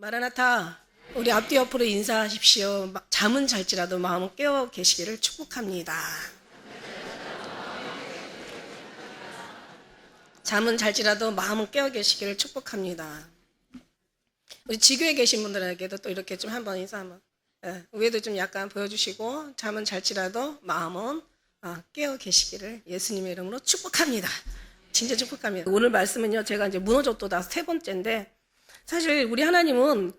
마라나타, 우리 앞뒤 옆으로 인사하십시오. 잠은 잘지라도 마음은 깨어 계시기를 축복합니다. 잠은 잘지라도 마음은 깨어 계시기를 축복합니다. 우리 지교에 계신 분들에게도 또 이렇게 좀 한번 인사 한번, 위에도 좀 약간 보여주시고, 잠은 잘지라도 마음은 깨어 계시기를 예수님의 이름으로 축복합니다. 진짜 축복합니다. 오늘 말씀은요, 제가 이제 무너졌도다 세 번째인데, 사실 우리 하나님은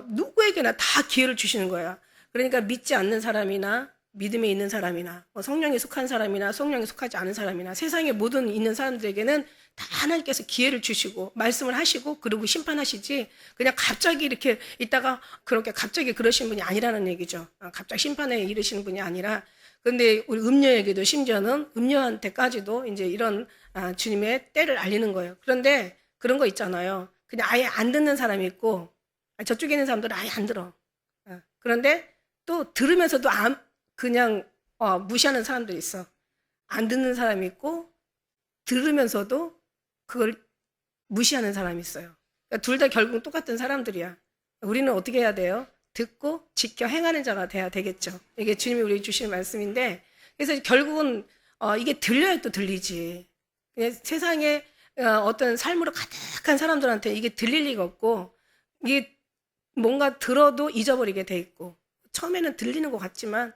누구에게나 다 기회를 주시는 거야. 그러니까 믿지 않는 사람이나 믿음에 있는 사람이나 성령에 속한 사람이나 성령에 속하지 않은 사람이나 세상에 모든 있는 사람들에게는 다 하나님께서 기회를 주시고 말씀을 하시고 그리고 심판하시지, 그냥 갑자기 이렇게 있다가 그렇게 갑자기 그러신 분이 아니라는 얘기죠. 갑자기 심판에 이르시는 분이 아니라. 근데 우리 음녀에게도 심지어는 음녀한테까지도 이제 이런 주님의 때를 알리는 거예요. 그런데 그런 거 있잖아요. 그냥 아예 안 듣는 사람이 있고, 저쪽에 있는 사람들은 아예 안 들어. 그런데 또 들으면서도 그냥 무시하는 사람들이 있어. 안 듣는 사람이 있고 들으면서도 그걸 무시하는 사람이 있어요. 그러니까 둘 다 결국 똑같은 사람들이야. 우리는 어떻게 해야 돼요? 듣고 지켜 행하는 자가 돼야 되겠죠. 이게 주님이 우리 주시는 말씀인데, 그래서 결국은 이게 들려야 또 들리지. 세상에 어떤 삶으로 가득한 사람들한테 이게 들릴 리가 없고, 이게 뭔가 들어도 잊어버리게 돼 있고, 처음에는 들리는 것 같지만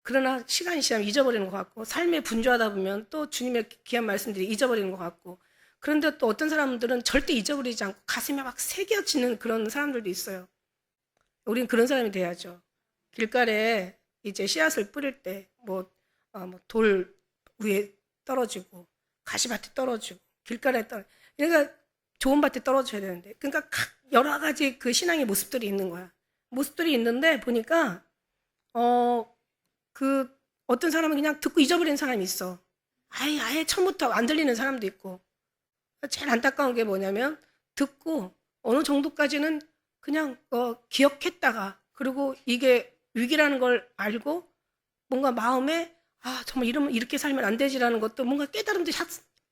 그러나 시간이 지나면 잊어버리는 것 같고, 삶에 분주하다 보면 또 주님의 귀한 말씀들이 잊어버리는 것 같고, 그런데 또 어떤 사람들은 절대 잊어버리지 않고 가슴에 막 새겨지는 그런 사람들도 있어요. 우리는 그런 사람이 돼야죠. 길가에 이제 씨앗을 뿌릴 때 돌 위에 떨어지고 가시밭에 떨어지고 길가에 떨어지고, 그러니까 좋은 밭에 떨어져야 되는데, 그러니까 여러 가지 그 신앙의 모습들이 있는 거야. 모습들이 있는데 보니까 어떤 사람은 그냥 듣고 잊어버리는 사람이 있어. 아예 처음부터 안 들리는 사람도 있고. 제일 안타까운 게 뭐냐면, 듣고 어느 정도까지는 그냥 기억했다가, 그리고 이게 위기라는 걸 알고 뭔가 마음에 정말 이러면 이렇게 살면 안 되지라는 것도 뭔가 깨달음도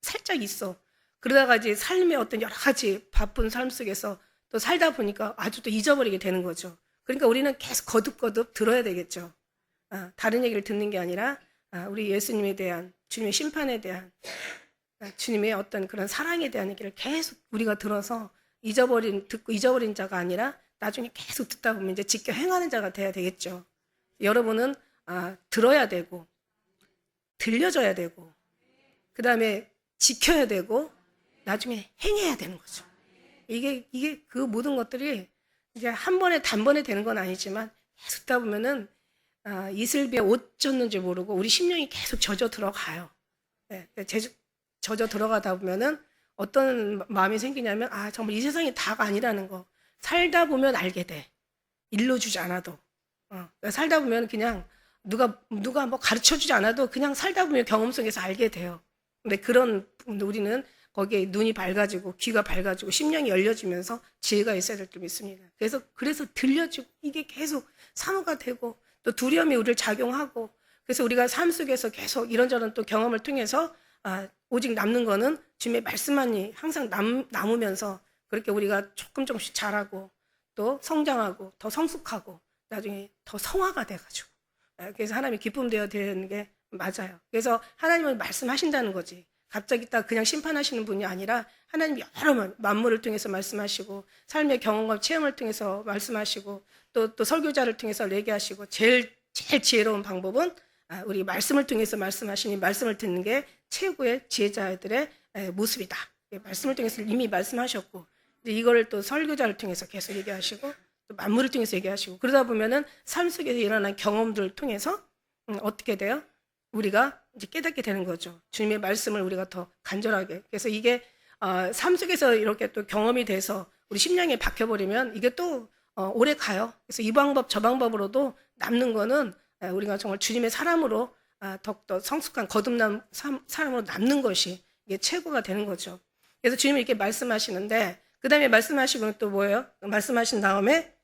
살짝 있어. 그러다가 이제 삶의 어떤 여러 가지 바쁜 삶 속에서 또 살다 보니까 아주 또 잊어버리게 되는 거죠. 그러니까 우리는 계속 거듭거듭 들어야 되겠죠. 다른 얘기를 듣는 게 아니라 우리 예수님에 대한, 주님의 심판에 대한, 주님의 어떤 그런 사랑에 대한 얘기를 계속 우리가 들어서 듣고 잊어버린 자가 아니라 나중에 계속 듣다 보면 이제 지켜 행하는 자가 돼야 되겠죠. 여러분은 들어야 되고 들려줘야 되고 그 다음에 지켜야 되고 나중에 행해야 되는 거죠. 이게 그 모든 것들이 이제 한 번에 단번에 되는 건 아니지만 계속 듣다 보면은 이슬비에 옷 젖는지 모르고 우리 심령이 계속 젖어 들어가요. 네, 젖어 들어가다 보면은 어떤 마음이 생기냐면, 정말 이 세상이 다가 아니라는 거. 살다 보면 알게 돼. 일러주지 않아도. 살다 보면 그냥 누가 뭐 가르쳐 주지 않아도 그냥 살다 보면 경험 속에서 알게 돼요. 근데 우리는 거기에 눈이 밝아지고 귀가 밝아지고 심령이 열려지면서 지혜가 있어야 될 줄 믿습니다. 그래서 들려지고 이게 계속 사모가 되고 또 두려움이 우리를 작용하고, 그래서 우리가 삶 속에서 계속 이런저런 또 경험을 통해서 오직 남는 거는 주님의 말씀만이 항상 남으면서 그렇게 우리가 조금씩 자라고 또 성장하고 더 성숙하고 나중에 더 성화가 돼가지고, 그래서 하나님이 기쁨 되어야 되는 게 맞아요. 그래서 하나님은 말씀하신다는 거지. 갑자기 딱 그냥 심판하시는 분이 아니라 하나님 여러 만물을 통해서 말씀하시고 삶의 경험과 체험을 통해서 말씀하시고 또 설교자를 통해서 얘기하시고, 제일 지혜로운 방법은 우리 말씀을 통해서 말씀하시니 말씀을 듣는 게 최고의 지혜자들의 모습이다. 말씀을 통해서 이미 말씀하셨고, 이걸 또 설교자를 통해서 계속 얘기하시고 또 만물을 통해서 얘기하시고, 그러다 보면은 삶 속에서 일어난 경험들을 통해서 어떻게 돼요? 우리가 이제 깨닫게 되는 거죠. 주님의 말씀을 우리가 더 간절하게. 그래서 이게 삶 속에서 이렇게 또 경험이 돼서 우리 심령에 박혀버리면 이게 또 오래 가요. 그래서 이 방법 저 방법으로도 남는 거는 우리가 정말 주님의 사람으로 더욱더 성숙한 거듭난 사람으로 남는 것이 이게 최고가 되는 거죠. 그래서 주님이 이렇게 말씀하시는데, 그 다음에 말씀하시면 또 뭐예요? 말씀하신 다음에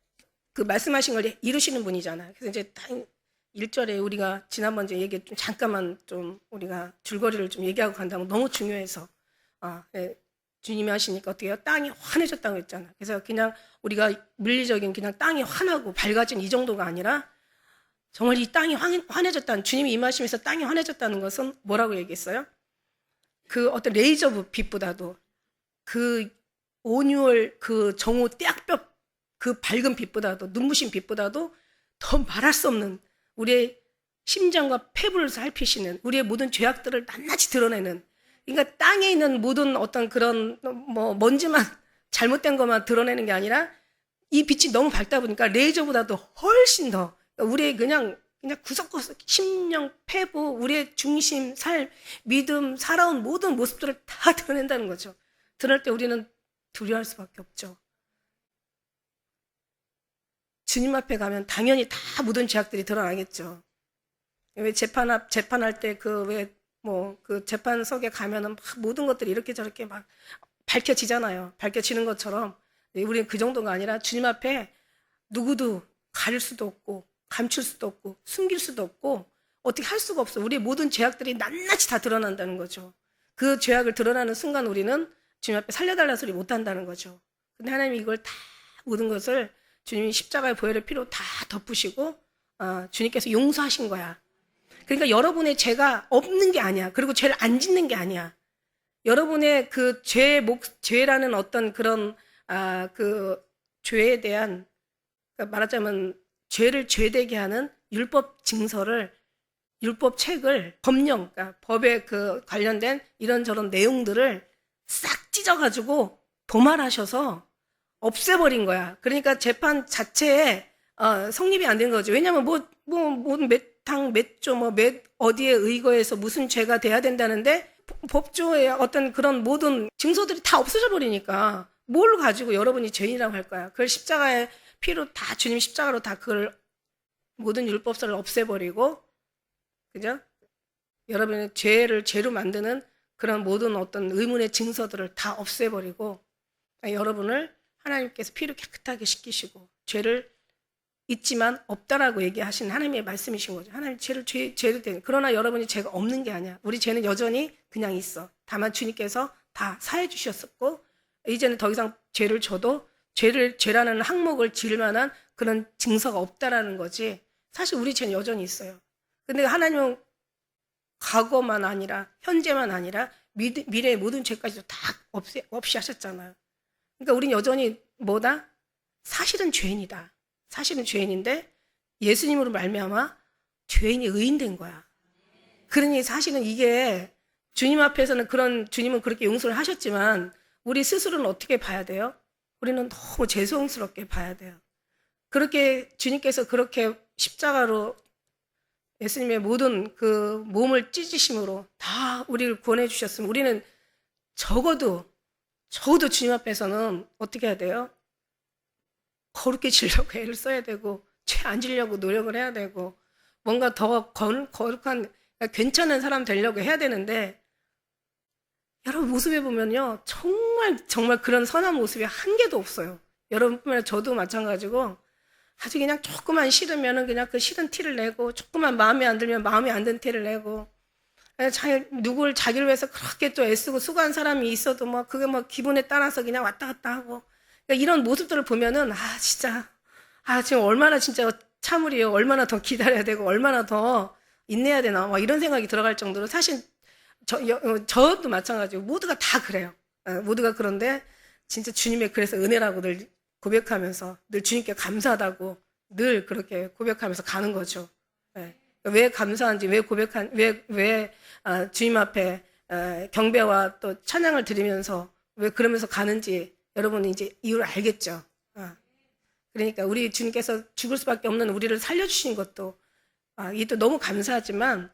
그 말씀하신 걸 이루시는 분이잖아요. 그래서 이제 1절에 우리가 지난번 이제 얘기 잠깐만 좀 우리가 줄거리를 좀 얘기하고 간다면 너무 중요해서 주님이 하시니까 어떻게 해요? 땅이 환해졌다고 했잖아. 그래서 그냥 우리가 물리적인 그냥 땅이 환하고 밝아진 이 정도가 아니라 정말 이 땅이 환해졌다는, 주님이 임하시면서 땅이 환해졌다는 것은 뭐라고 얘기했어요? 그 어떤 레이저 빛보다도, 그 온유월 그 정오 떼약볕 그 밝은 빛보다도, 눈부신 빛보다도 더 말할 수 없는 우리의 심장과 폐부를 살피시는, 우리의 모든 죄악들을 낱낱이 드러내는, 그러니까 땅에 있는 모든 어떤 그런 뭐 먼지만 잘못된 것만 드러내는 게 아니라 이 빛이 너무 밝다 보니까 레이저보다도 훨씬 더 우리의 그냥 구석구석 심령, 폐부, 우리의 중심, 삶, 믿음, 살아온 모든 모습들을 다 드러낸다는 거죠. 드러낼 때 우리는 두려워할 수밖에 없죠. 주님 앞에 가면 당연히 다 모든 죄악들이 드러나겠죠. 왜 재판할 때 그 재판석에 가면은 막 모든 것들이 이렇게 저렇게 막 밝혀지잖아요. 밝혀지는 것처럼 우리는 그 정도가 아니라 주님 앞에 누구도 가릴 수도 없고 감출 수도 없고 숨길 수도 없고 어떻게 할 수가 없어. 우리의 모든 죄악들이 낱낱이 다 드러난다는 거죠. 그 죄악을 드러나는 순간 우리는 주님 앞에 살려달라는 소리 못 한다는 거죠. 근데 하나님이 이걸 다 모든 것을 주님이 십자가의 보혈의 피로 다 덮으시고 주님께서 용서하신 거야. 그러니까 여러분의 죄가 없는 게 아니야. 그리고 죄를 안 짓는 게 아니야. 여러분의 그 죄라는 어떤 그런 그 죄에 대한, 그러니까 말하자면 죄를 죄되게 하는 율법 증서를, 율법 책을, 법령, 그러니까 법에 그 관련된 이런저런 내용들을 싹 찢어가지고 도말하셔서 없애버린 거야. 그러니까 재판 자체에 성립이 안 된 거죠. 왜냐하면 몇 당, 몇 조, 몇 어디에 의거해서 무슨 죄가 돼야 된다는데 법조의 어떤 그런 모든 증서들이 다 없어져 버리니까 뭘 가지고 여러분이 죄인이라고 할 거야. 그걸 십자가의 피로 다, 주님 십자가로 다 그걸 모든 율법서를 없애버리고, 그죠? 여러분의 죄를 죄로 만드는 그런 모든 어떤 의문의 증서들을 다 없애버리고 여러분을 하나님께서 피로 깨끗하게 씻기시고 죄를 있지만 없다라고 얘기하신 하나님의 말씀이신 거죠. 하나님 죄를 되는. 그러나 여러분이 죄가 없는 게 아니야. 우리 죄는 여전히 그냥 있어. 다만 주님께서 다 사해 주셨었고 이제는 더 이상 죄를 져도 죄라는 항목을 지을 만한 그런 증서가 없다라는 거지. 사실 우리 죄는 여전히 있어요. 근데 하나님은 과거만 아니라 현재만 아니라 미래의 모든 죄까지도 다 없이 하셨잖아요. 그러니까 우린 여전히 뭐다? 사실은 죄인이다. 사실은 죄인인데 예수님으로 말미암아 죄인이 의인된 거야. 그러니 사실은 이게 주님 앞에서는 주님은 그렇게 용서를 하셨지만 우리 스스로는 어떻게 봐야 돼요? 우리는 너무 죄송스럽게 봐야 돼요. 그렇게 주님께서 그렇게 십자가로 예수님의 모든 그 몸을 찢으심으로 다 우리를 구원해 주셨으면 우리는 적어도 주님 앞에서는 어떻게 해야 돼요? 거룩해 지려고 애를 써야 되고 죄 안 지려고 노력을 해야 되고 뭔가 더 거룩한 괜찮은 사람 되려고 해야 되는데 여러분 모습에 보면요 정말 그런 선한 모습이 한 개도 없어요. 여러분뿐만 저도 마찬가지고 아주 그냥 조금만 싫으면은 그냥 그 싫은 티를 내고 조금만 마음에 안 들면 마음에 안 든 티를 내고 누굴 자기를 위해서 그렇게 또 애쓰고 수고한 사람이 있어도 그게 기분에 따라서 그냥 왔다 갔다 하고 그러니까 이런 모습들을 보면은 진짜 지금 얼마나 진짜 참으리요. 얼마나 더 기다려야 되고 얼마나 더 인내해야 되나 이런 생각이 들어갈 정도로 사실 저도 마찬가지고 모두가 다 그래요. 모두가 그런데 진짜 주님의 그래서 은혜라고 늘 고백하면서 늘 주님께 감사하다고 늘 그렇게 고백하면서 가는 거죠. 왜 감사한지 왜 주님 앞에 경배와 또 찬양을 드리면서 왜 그러면서 가는지 여러분은 이제 이유를 알겠죠. 그러니까 우리 주님께서 죽을 수밖에 없는 우리를 살려주신 것도 이것도 너무 감사하지만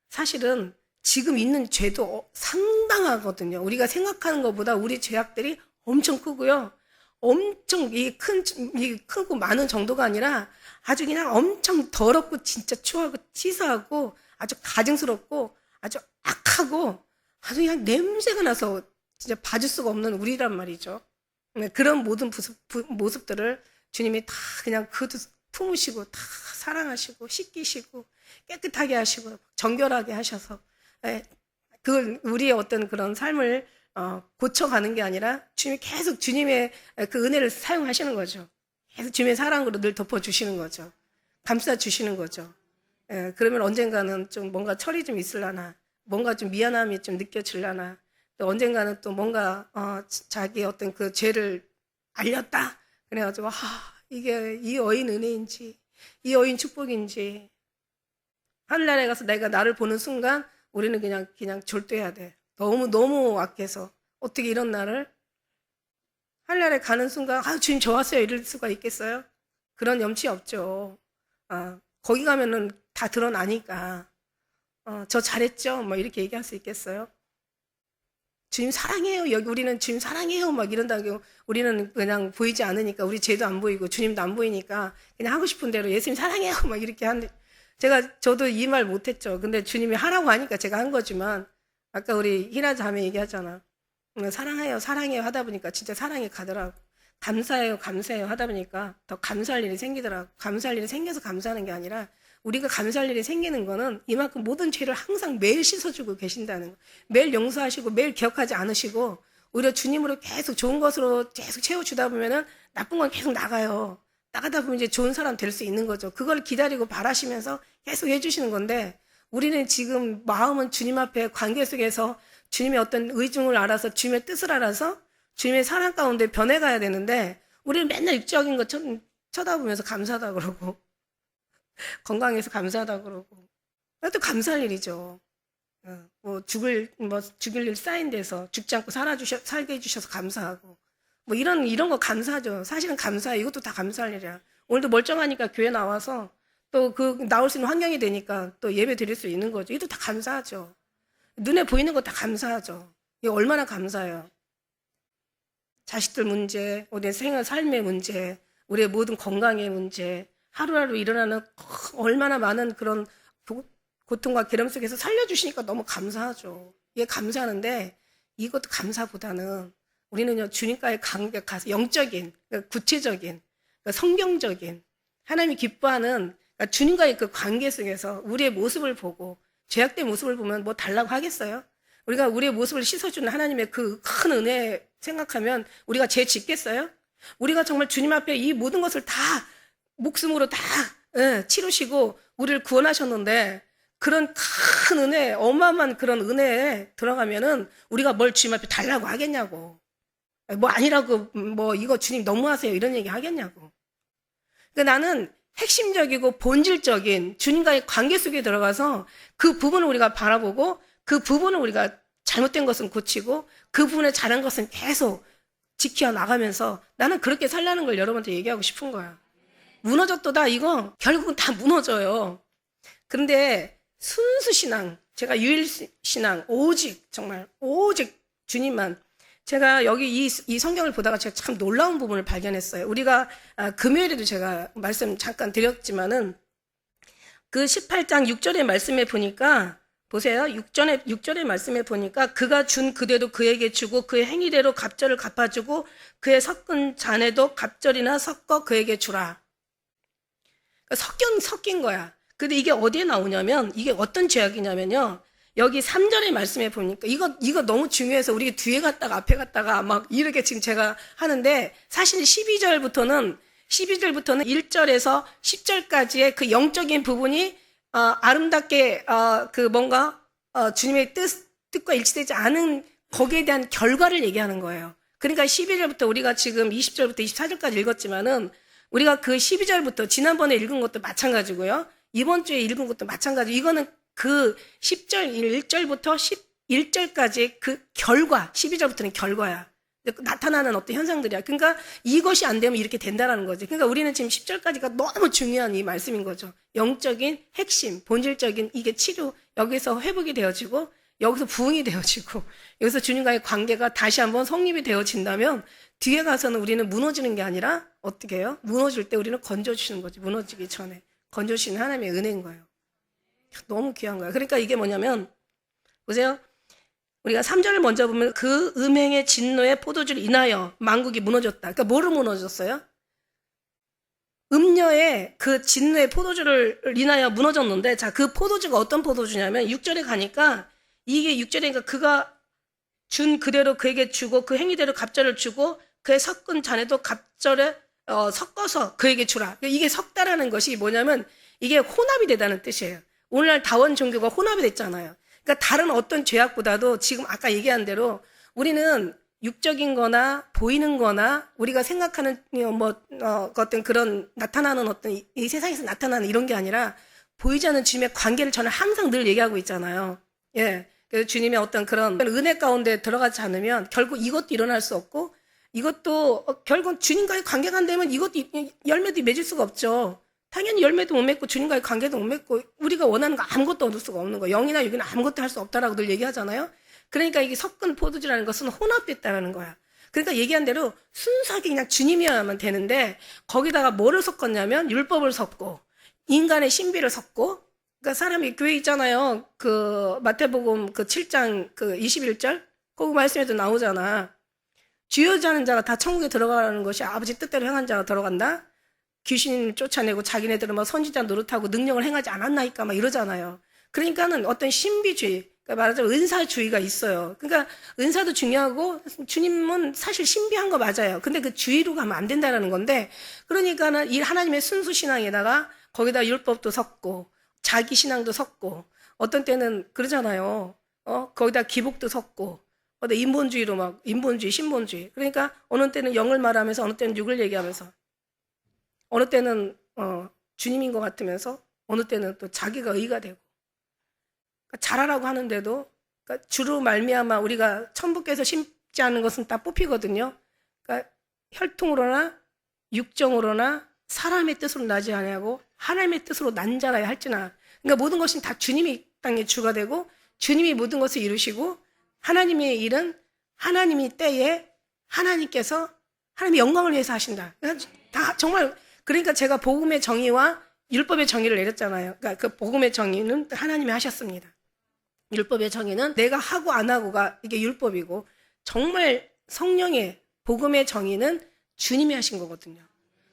사실은 지금 있는 죄도 상당하거든요. 우리가 생각하는 것보다 우리 죄악들이 엄청 크고요. 엄청 크고 많은 정도가 아니라 아주 그냥 엄청 더럽고 진짜 추하고 치사하고 아주 가증스럽고 아주 악하고 아주 그냥 냄새가 나서 진짜 봐줄 수가 없는 우리란 말이죠. 그런 모든 모습들을 주님이 다 그냥 품으시고 다 사랑하시고 씻기시고 깨끗하게 하시고 정결하게 하셔서 그걸 우리의 어떤 그런 삶을 고쳐가는 게 아니라 주님이 계속 주님의 그 은혜를 사용하시는 거죠. 계속 주님의 사랑으로 늘 덮어주시는 거죠. 감싸주시는 거죠. 예, 그러면 언젠가는 좀 뭔가 철이 좀 있으려나, 뭔가 좀 미안함이 좀 느껴지려나, 또 언젠가는 또 뭔가 자기 어떤 그 죄를 알렸다. 그래가지고 이게 이 여인 은혜인지 이 여인 축복인지 하늘나라에 가서 내가 나를 보는 순간 우리는 그냥 졸도해야 돼. 너무 악해서 어떻게 이런 나를 하늘나라에 가는 순간 주님 저 왔어요 이럴 수가 있겠어요? 그런 염치 없죠. 거기 가면은 다 드러나니까 저 잘했죠? 뭐 이렇게 얘기할 수 있겠어요? 주님 사랑해요. 여기 우리는 주님 사랑해요. 막 이런다고 우리는 그냥 보이지 않으니까 우리 죄도 안 보이고 주님도 안 보이니까 그냥 하고 싶은 대로 예수님 사랑해요. 막 이렇게 하는데 저도 이 말 못했죠. 근데 주님이 하라고 하니까 제가 한 거지만 아까 우리 희나 자매 얘기하잖아. 사랑해요. 사랑해요 하다 보니까 진짜 사랑이 가더라고. 감사해요. 감사해요 하다 보니까 더 감사할 일이 생기더라고. 감사할 일이 생겨서 감사하는 게 아니라 우리가 감사할 일이 생기는 거는 이만큼 모든 죄를 항상 매일 씻어주고 계신다는 거. 매일 용서하시고 매일 기억하지 않으시고 오히려 주님으로 계속 좋은 것으로 계속 채워주다 보면은 나쁜 건 계속 나가요. 나가다 보면 이제 좋은 사람 될 수 있는 거죠. 그걸 기다리고 바라시면서 계속 해주시는 건데 우리는 지금 마음은 주님 앞에 관계 속에서 주님의 어떤 의중을 알아서 주님의 뜻을 알아서 주님의 사랑 가운데 변해가야 되는데 우리는 맨날 육적인 것 쳐다보면서 감사하다 그러고 건강해서 감사하다 그러고 또 감사할 일이죠. 죽을 일 쌓인 데서 죽지 않고 살게 해주셔서 감사하고 뭐 이런 거 감사하죠. 사실은 감사해. 이것도 다 감사할 일이야. 오늘도 멀쩡하니까 교회 나와서 또 나올 수 있는 환경이 되니까 또 예배 드릴 수 있는 거죠. 이것도 다 감사하죠. 눈에 보이는 거 다 감사하죠. 이거 얼마나 감사해요. 자식들 문제, 우리의 삶의 문제, 우리의 모든 건강의 문제, 하루하루 일어나는 얼마나 많은 그런 고통과 괴로움 속에서 살려주시니까 너무 감사하죠. 이게 감사하는데 이것도 감사보다는 우리는요 주님과의 관계 가서 영적인, 구체적인, 성경적인 하나님이 기뻐하는 주님과의 그 관계 속에서 우리의 모습을 보고 죄악된 모습을 보면 뭐 달라고 하겠어요? 우리가 우리의 모습을 씻어주는 하나님의 그 큰 은혜 생각하면 우리가 죄 짓겠어요? 우리가 정말 주님 앞에 이 모든 것을 다 목숨으로 다 치르시고 우리를 구원하셨는데 그런 큰 은혜, 어마어마한 그런 은혜에 들어가면은 우리가 뭘 주님 앞에 달라고 하겠냐고. 뭐 아니라고 뭐 이거 주님 너무하세요 이런 얘기 하겠냐고. 그러니까 나는 핵심적이고 본질적인 주님과의 관계 속에 들어가서 그 부분을 우리가 바라보고 그 부분을 우리가 잘못된 것은 고치고 그 부분에 잘한 것은 계속 지켜 나가면서 나는 그렇게 살라는 걸 여러분한테 얘기하고 싶은 거야. 무너졌도다 이거 결국은 다 무너져요. 그런데 순수 신앙, 제가 유일 신앙, 오직 정말 오직 주님만. 제가 여기 이 성경을 보다가 제가 참 놀라운 부분을 발견했어요. 우리가 금요일에도 제가 말씀 잠깐 드렸지만은 그 18장 6절의 말씀에 보니까 보세요. 6절의 말씀에 보니까 그가 준 그대로 그에게 주고 그의 행위대로 갑절을 갚아주고 그의 섞은 잔에도 갑절이나 섞어 그에게 주라. 그러니까 섞인 거야. 근데 이게 어디에 나오냐면 이게 어떤 죄악이냐면요. 여기 3절의 말씀에 보니까 이거 너무 중요해서 우리 뒤에 갔다가 앞에 갔다가 막 이렇게 지금 제가 하는데 사실 12절부터는 1절에서 10절까지의 그 영적인 부분이 아름답게 주님의 뜻과 일치되지 않은 거기에 대한 결과를 얘기하는 거예요. 그러니까 12절부터 우리가 지금 20절부터 24절까지 읽었지만은 우리가 그 12절부터 지난번에 읽은 것도 마찬가지고요. 이번 주에 읽은 것도 마찬가지. 이거는 그 10절 1절부터 11절까지 그 결과, 12절부터는 결과야. 나타나는 어떤 현상들이야. 그러니까 이것이 안 되면 이렇게 된다라는 거지. 그러니까 우리는 지금 10절까지가 너무 중요한 이 말씀인 거죠. 영적인 핵심, 본질적인 이게 치료, 여기서 회복이 되어지고 여기서 부흥이 되어지고 여기서 주님과의 관계가 다시 한번 성립이 되어진다면 뒤에 가서는 우리는 무너지는 게 아니라 어떻게 해요? 무너질 때 우리는 건져주시는 거지. 무너지기 전에. 건져주시는 하나님의 은혜인 거예요. 너무 귀한 거예요. 그러니까 이게 뭐냐면 보세요. 우리가 3절을 먼저 보면 그 음행의 진노의 포도주를 인하여 만국이 무너졌다. 그러니까 뭐를 무너졌어요? 음녀의 그 진노의 포도주를 인하여 무너졌는데 자, 그 포도주가 어떤 포도주냐면 6절에 가니까 이게 6절에 그러니까 그가 준 그대로 그에게 주고 그 행위대로 갑절을 주고 그의 섞은 잔에도 갑절에 섞어서 그에게 주라. 이게 섞다라는 것이 뭐냐면 이게 혼합이 되다는 뜻이에요. 오늘날 다원 종교가 혼합이 됐잖아요. 그러니까 다른 어떤 죄악보다도 지금 아까 얘기한 대로 우리는 육적인 거나 보이는 거나 우리가 생각하는 어떤 그런 나타나는 어떤 이 세상에서 나타나는 이런 게 아니라 보이지 않는 주님의 관계를 저는 항상 늘 얘기하고 있잖아요. 예. 그래서 주님의 어떤 그런 은혜 가운데 들어가지 않으면 결국 이것도 일어날 수 없고 이것도 결국 주님과의 관계가 안 되면 이것도 열매도 맺을 수가 없죠. 당연히 열매도 못 맺고 주님과의 관계도 못 맺고 우리가 원하는 거 아무것도 얻을 수가 없는 거예요. 영이나 육이나 아무것도 할 수 없다라고 늘 얘기하잖아요. 그러니까 이게 섞은 포도주라는 것은 혼합됐다는 거야. 그러니까 얘기한 대로 순수하게 그냥 주님이어야만 되는데 거기다가 뭐를 섞었냐면 율법을 섞고 인간의 신비를 섞고 그러니까 사람이 교회 있잖아요. 그 마태복음 그 7장 그 21절 거기 말씀에도 나오잖아. 주여자는 자가 다 천국에 들어가는 것이 아버지 뜻대로 행한 자가 들어간다. 귀신을 쫓아내고 자기네들은 막 선지자 노릇하고 능력을 행하지 않았나이까 막 이러잖아요. 그러니까는 어떤 신비주의, 그러니까 말하자면 은사주의가 있어요. 그러니까 은사도 중요하고 주님은 사실 신비한 거 맞아요. 근데 그 주의로 가면 안 된다는 건데 그러니까는 이 하나님의 순수 신앙에다가 거기다 율법도 섞고 자기 신앙도 섞고 어떤 때는 그러잖아요. 거기다 기복도 섞고 인본주의로 막 인본주의, 신본주의. 그러니까 어느 때는 영을 말하면서 어느 때는 육을 얘기하면서 어느 때는 주님인 것 같으면서 어느 때는 또 자기가 의가 되고 그러니까 잘하라고 하는데도 그러니까 주로 말미암아 우리가 천부께서 심지 않은 것은 다 뽑히거든요. 그러니까 혈통으로나 육정으로나 사람의 뜻으로 나지 아니하고 하나님의 뜻으로 난 자라야 할지나. 그러니까 모든 것은 다 주님이 땅에 주가 되고 주님이 모든 것을 이루시고 하나님의 일은 하나님이 때에 하나님께서 하나님의 영광을 위해서 하신다. 다 정말 그러니까 제가 복음의 정의와 율법의 정의를 내렸잖아요. 그러니까 그 복음의 정의는 하나님이 하셨습니다. 율법의 정의는 내가 하고 안 하고가 이게 율법이고 정말 성령의 복음의 정의는 주님이 하신 거거든요.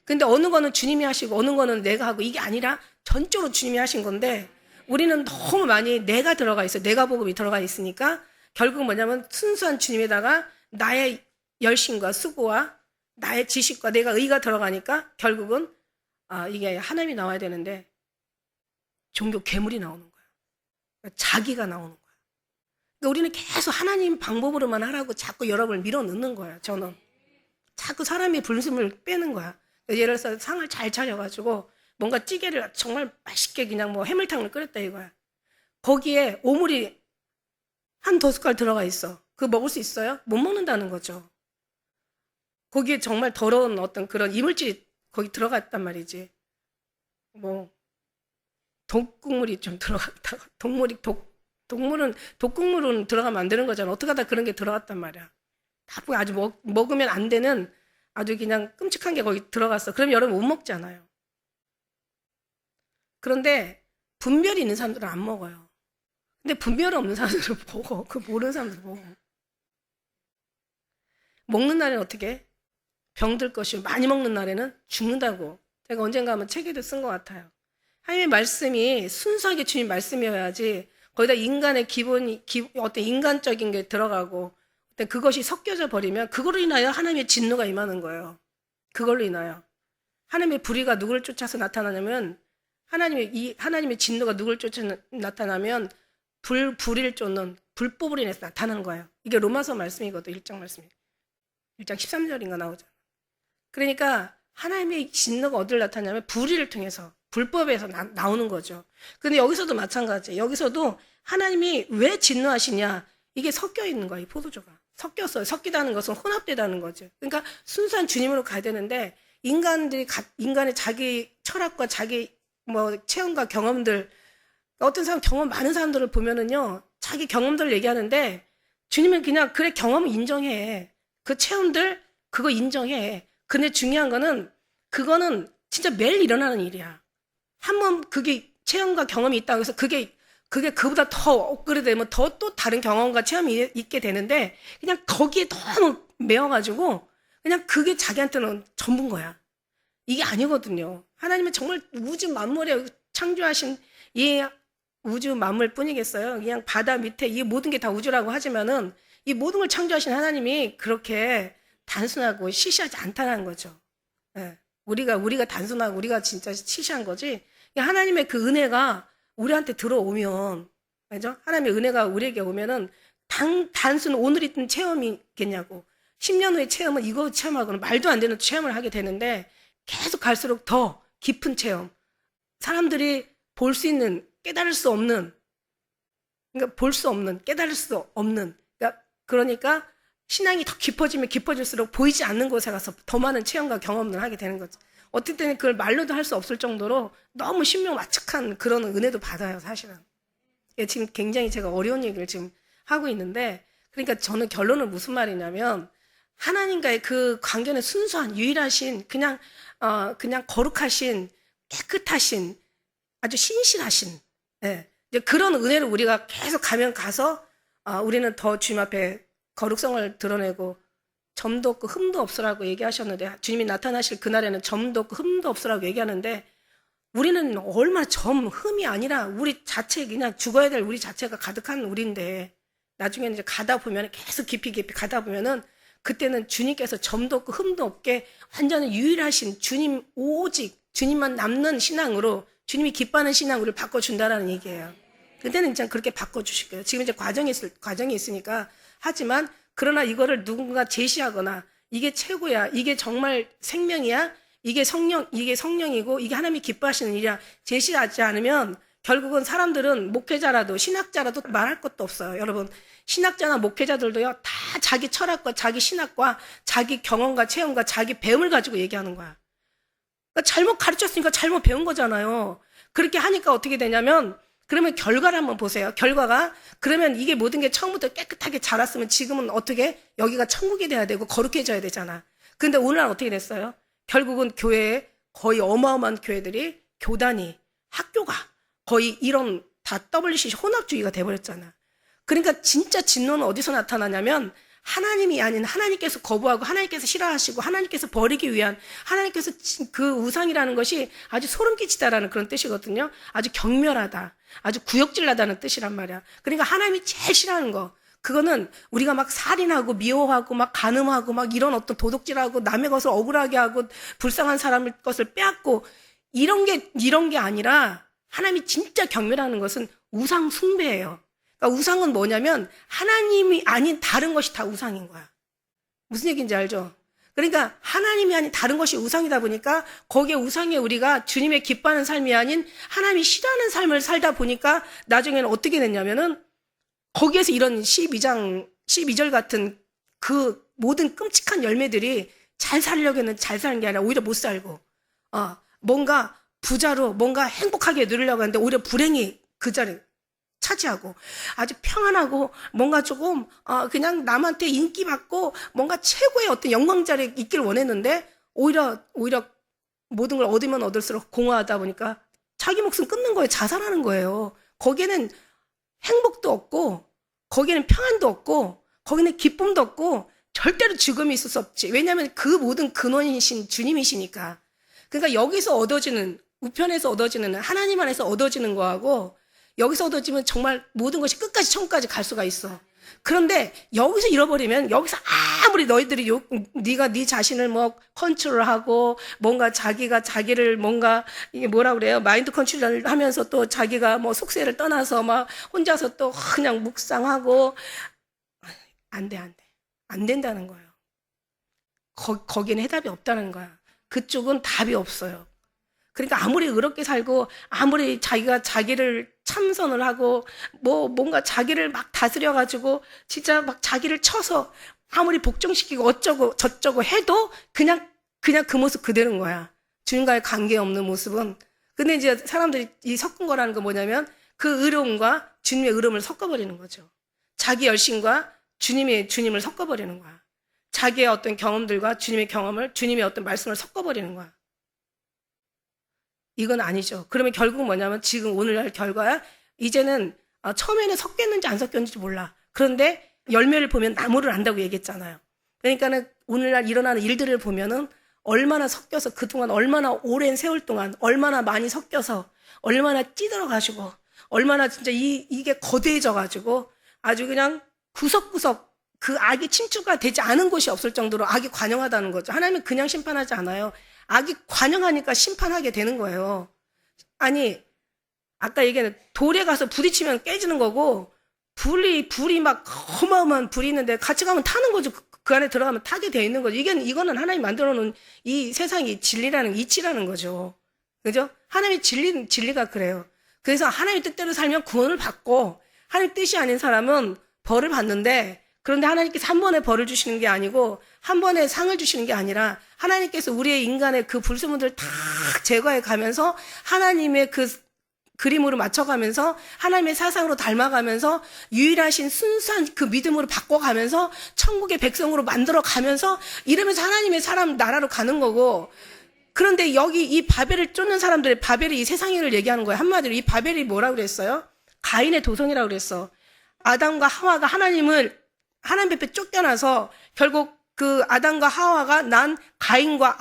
근데 어느 거는 주님이 하시고 어느 거는 내가 하고 이게 아니라 전적으로 주님이 하신 건데 우리는 너무 많이 내가 들어가 있어요. 내가 복음이 들어가 있으니까 결국 뭐냐면 순수한 주님에다가 나의 열심과 수고와 나의 지식과 내가 의가 들어가니까 결국은 이게 하나님이 나와야 되는데 종교 괴물이 나오는 거야. 자기가 나오는 거야. 그러니까 우리는 계속 하나님 방법으로만 하라고 자꾸 여러분을 밀어넣는 거야. 저는 자꾸 사람의 불심을 빼는 거야. 예를 들어서 상을 잘 차려가지고 뭔가 찌개를 정말 맛있게 그냥 뭐 해물탕을 끓였다 이거야. 거기에 오물이 한 2숟갈 들어가 있어. 그거 먹을 수 있어요? 못 먹는다는 거죠. 거기에 정말 더러운 어떤 그런 이물질이 거기 들어갔단 말이지. 뭐 독국물이 좀 들어갔다가 독물은 독국물은 들어가면 안 되는 거잖아. 어떻게 하다 그런 게 들어갔단 말이야. 나쁘게 아주 먹으면 안 되는 아주 그냥 끔찍한 게 거기 들어갔어. 그럼 여러분 못 먹잖아요. 그런데 분별이 있는 사람들은 안 먹어요. 근데 분별이 없는 사람들은 먹어. 그 모르는 사람들 먹어. 먹는 날에는 어떻게 해? 병들 것이고 많이 먹는 날에는 죽는다고. 제가 언젠가 한번 책에도 쓴 것 같아요. 하나님의 말씀이 순수하게 주님 말씀이어야지 거기다 인간의 어떤 인간적인 게 들어가고 그것이 섞여져 버리면 그걸로 인하여 하나님의 진노가 임하는 거예요. 그걸로 인하여. 하나님의 불의가 누구를 쫓아서 나타나냐면 하나님의 진노가 누구를 쫓아 나타나면 불의를 쫓는 불법으로 인해서 나타나는 거예요. 이게 로마서 말씀이거든. 1장 말씀이. 1장 13절인가 나오잖아. 그러니까 하나님의 진노가 어디를 나타나냐면 불의를 통해서 불법에서 나오는 거죠. 근데 여기서도 마찬가지예요. 여기서도 하나님이 왜 진노하시냐 이게 섞여 있는 거예요. 이 포도주가. 섞였어요. 섞이다는 것은 혼합되다는 거죠. 그러니까 순수한 주님으로 가야 되는데 인간의 자기 철학과 자기 체험과 경험들 어떤 사람 경험 많은 사람들을 보면은요 자기 경험들 얘기하는데 주님은 그냥 그래 경험을 인정해. 그 체험들 그거 인정해. 근데 중요한 거는 그거는 진짜 매일 일어나는 일이야. 한번 그게 체험과 경험이 있다고 해서 그게 그보다 더 업그레이드되면 더 또 다른 경험과 체험이 있게 되는데 그냥 거기에 너무 매여가지고 그냥 그게 자기한테는 전부인 거야. 이게 아니거든요. 하나님은 정말 우주 만물에 창조하신 이 우주 만물 뿐이겠어요. 그냥 바다 밑에 이 모든 게 다 우주라고 하지만은 이 모든 걸 창조하신 하나님이 그렇게 단순하고 시시하지 않다는 거죠. 예. 우리가 단순하고 우리가 진짜 시시한 거지. 하나님의 그 은혜가 우리한테 들어오면, 그죠? 하나님의 은혜가 우리에게 오면은 단순 오늘 있던 체험이겠냐고. 10년 후의 체험은 이거 체험하고는 말도 안 되는 체험을 하게 되는데 계속 갈수록 더 깊은 체험. 사람들이 볼 수 있는, 깨달을 수 없는, 그러니까 볼 수 없는, 깨달을 수 없는. 그러니까 신앙이 더 깊어지면 깊어질수록 보이지 않는 곳에 가서 더 많은 체험과 경험을 하게 되는 거죠. 어떨 때는 그걸 말로도 할 수 없을 정도로 너무 신명마측한 그런 은혜도 받아요, 사실은. 지금 굉장히 제가 어려운 얘기를 지금 하고 있는데, 그러니까 저는 결론은 무슨 말이냐면, 하나님과의 그 관계는 순수한, 유일하신, 그냥 거룩하신, 깨끗하신, 아주 신실하신, 예. 이제 그런 은혜를 우리가 계속 가면 가서, 우리는 더 주님 앞에 거룩성을 드러내고, 점도 없고 흠도 없으라고 얘기하셨는데, 주님이 나타나실 그날에는 점도 없고 흠도 없으라고 얘기하는데, 우리는 얼마나 흠이 아니라 우리 자체, 그냥 죽어야 될 우리 자체가 가득한 우리인데, 나중에는 이제 가다 보면, 계속 깊이 가다 보면은, 그때는 주님께서 점도 없고 흠도 없게 완전히 유일하신 주님, 오직 주님만 남는 신앙으로, 주님이 기뻐하는 신앙으로 바꿔준다라는 얘기예요. 그때는 진짜 그렇게 바꿔주실 거예요. 지금 이제 과정이 있으니까. 하지만, 그러나 이거를 누군가 제시하거나, 이게 최고야, 이게 정말 생명이야, 이게 성령이고, 이게 하나님이 기뻐하시는 일이야, 제시하지 않으면, 결국은 사람들은 목회자라도, 신학자라도 말할 것도 없어요. 여러분, 신학자나 목회자들도요, 다 자기 철학과 자기 신학과 자기 경험과 체험과 자기 배움을 가지고 얘기하는 거야. 그러니까 잘못 가르쳤으니까 잘못 배운 거잖아요. 그렇게 하니까 어떻게 되냐면, 그러면 결과를 한번 보세요. 결과가, 그러면 이게 모든 게 처음부터 깨끗하게 자랐으면 지금은 어떻게, 여기가 천국이 돼야 되고 거룩해져야 되잖아. 근데 오늘날 어떻게 됐어요? 결국은 교회에 거의 어마어마한 교회들이, 교단이, 학교가 거의 이런 다 WCC 혼합주의가 돼버렸잖아. 그러니까 진짜 진노는 어디서 나타나냐면, 하나님이 아닌 하나님께서 거부하고 하나님께서 싫어하시고 하나님께서 버리기 위한, 하나님께서 그 우상이라는 것이 아주 소름 끼치다라는 그런 뜻이거든요. 아주 경멸하다, 아주 구역질나다는 뜻이란 말이야. 그러니까 하나님이 제일 싫어하는 거, 그거는 우리가 막 살인하고 미워하고 막 간음하고 막 이런 어떤 도둑질하고 남의 것을 억울하게 하고 불쌍한 사람의 것을 빼앗고 이런 게 아니라, 하나님이 진짜 경멸하는 것은 우상 숭배예요. 그러니까 우상은 뭐냐면 하나님이 아닌 다른 것이 다 우상인 거야. 무슨 얘기인지 알죠? 그러니까 하나님이 아닌 다른 것이 우상이다 보니까 거기에 우상에 우리가 주님의 기뻐하는 삶이 아닌 하나님이 싫어하는 삶을 살다 보니까 나중에는 어떻게 됐냐면은 거기에서 이런 12절 같은 그 모든 끔찍한 열매들이 잘 살려고 했는데 잘 사는 게 아니라 오히려 못 살고, 뭔가 부자로 뭔가 행복하게 누리려고 하는데 오히려 불행이 그 자리 차지하고, 아주 평안하고 뭔가 조금 그냥 남한테 인기받고 뭔가 최고의 어떤 영광 자리에 있길 원했는데 오히려 모든 걸 얻으면 얻을수록 공허하다 보니까 자기 목숨 끊는 거예요. 자살하는 거예요. 거기에는 행복도 없고, 거기에는 평안도 없고, 거기는 기쁨도 없고, 절대로 죽음이 있을 수 없지. 왜냐하면 그 모든 근원이신 주님이시니까. 그러니까 여기서 얻어지는, 우편에서 얻어지는, 하나님 안에서 얻어지는 거하고 여기서 얻어지면 정말 모든 것이 끝까지 천국까지 갈 수가 있어. 그런데 여기서 잃어버리면, 여기서 아무리 너희들이 네가 네 자신을 뭐 컨트롤하고 뭔가 자기를 뭔가 이게 뭐라 그래요? 마인드 컨트롤을 하면서 또 자기가 뭐 속세를 떠나서 막 혼자서 또 그냥 묵상하고, 안 된다는 거예요. 거기는 해답이 없다는 거야. 그쪽은 답이 없어요. 그러니까 아무리 의롭게 살고 아무리 자기가 자기를 참선을 하고 뭔가 자기를 막 다스려가지고 진짜 막 자기를 쳐서 아무리 복종시키고 어쩌고 저쩌고 해도 그냥 그 모습 그대로인 거야. 주님과의 관계없는 모습은. 근데 이제 사람들이 이 섞은 거라는 건 뭐냐면 그 의로움과 주님의 의로움을 섞어버리는 거죠. 자기 열심과 주님을 섞어버리는 거야. 자기의 어떤 경험들과 주님의 경험을, 주님의 어떤 말씀을 섞어버리는 거야. 이건 아니죠. 그러면 결국 뭐냐면 지금 오늘날 결과야, 이제는 처음에는 섞였는지 안 섞였는지 몰라. 그런데 열매를 보면 나무를 안다고 얘기했잖아요. 그러니까는 오늘날 일어나는 일들을 보면은 얼마나 섞여서 그동안 얼마나 오랜 세월 동안 얼마나 많이 섞여서 얼마나 찌들어가지고 얼마나 진짜 이게 거대해져가지고 아주 그냥 구석구석 그 악이 침투가 되지 않은 곳이 없을 정도로 악이 관영하다는 거죠. 하나님은 그냥 심판하지 않아요. 악이 관영하니까 심판하게 되는 거예요. 아니, 아까 얘기한 돌에 가서 부딪히면 깨지는 거고, 불이 막 어마어마한 불이 있는데 같이 가면 타는 거죠. 그 안에 들어가면 타게 돼 있는 거죠. 이거는 하나님 만들어 놓은 이 세상이 진리라는, 이치라는 거죠. 그죠? 하나님의 진리가 그래요. 그래서 하나님의 뜻대로 살면 구원을 받고, 하나님 뜻이 아닌 사람은 벌을 받는데, 그런데 하나님께서 한 번에 벌을 주시는 게 아니고 한 번에 상을 주시는 게 아니라 하나님께서 우리의 인간의 그 불순물들을 다 제거해 가면서 하나님의 그 그림으로 맞춰가면서 하나님의 사상으로 닮아가면서 유일하신 순수한 그 믿음으로 바꿔가면서 천국의 백성으로 만들어가면서 이러면서 하나님의 사람 나라로 가는 거고, 그런데 여기 이 바벨을 쫓는 사람들의 바벨이 이 세상을 얘기하는 거예요. 한마디로 이 바벨이 뭐라고 그랬어요? 가인의 도성이라고 그랬어. 아담과 하와가 하나님 앞에 쫓겨나서 결국 그 아담과 하와가 난 가인과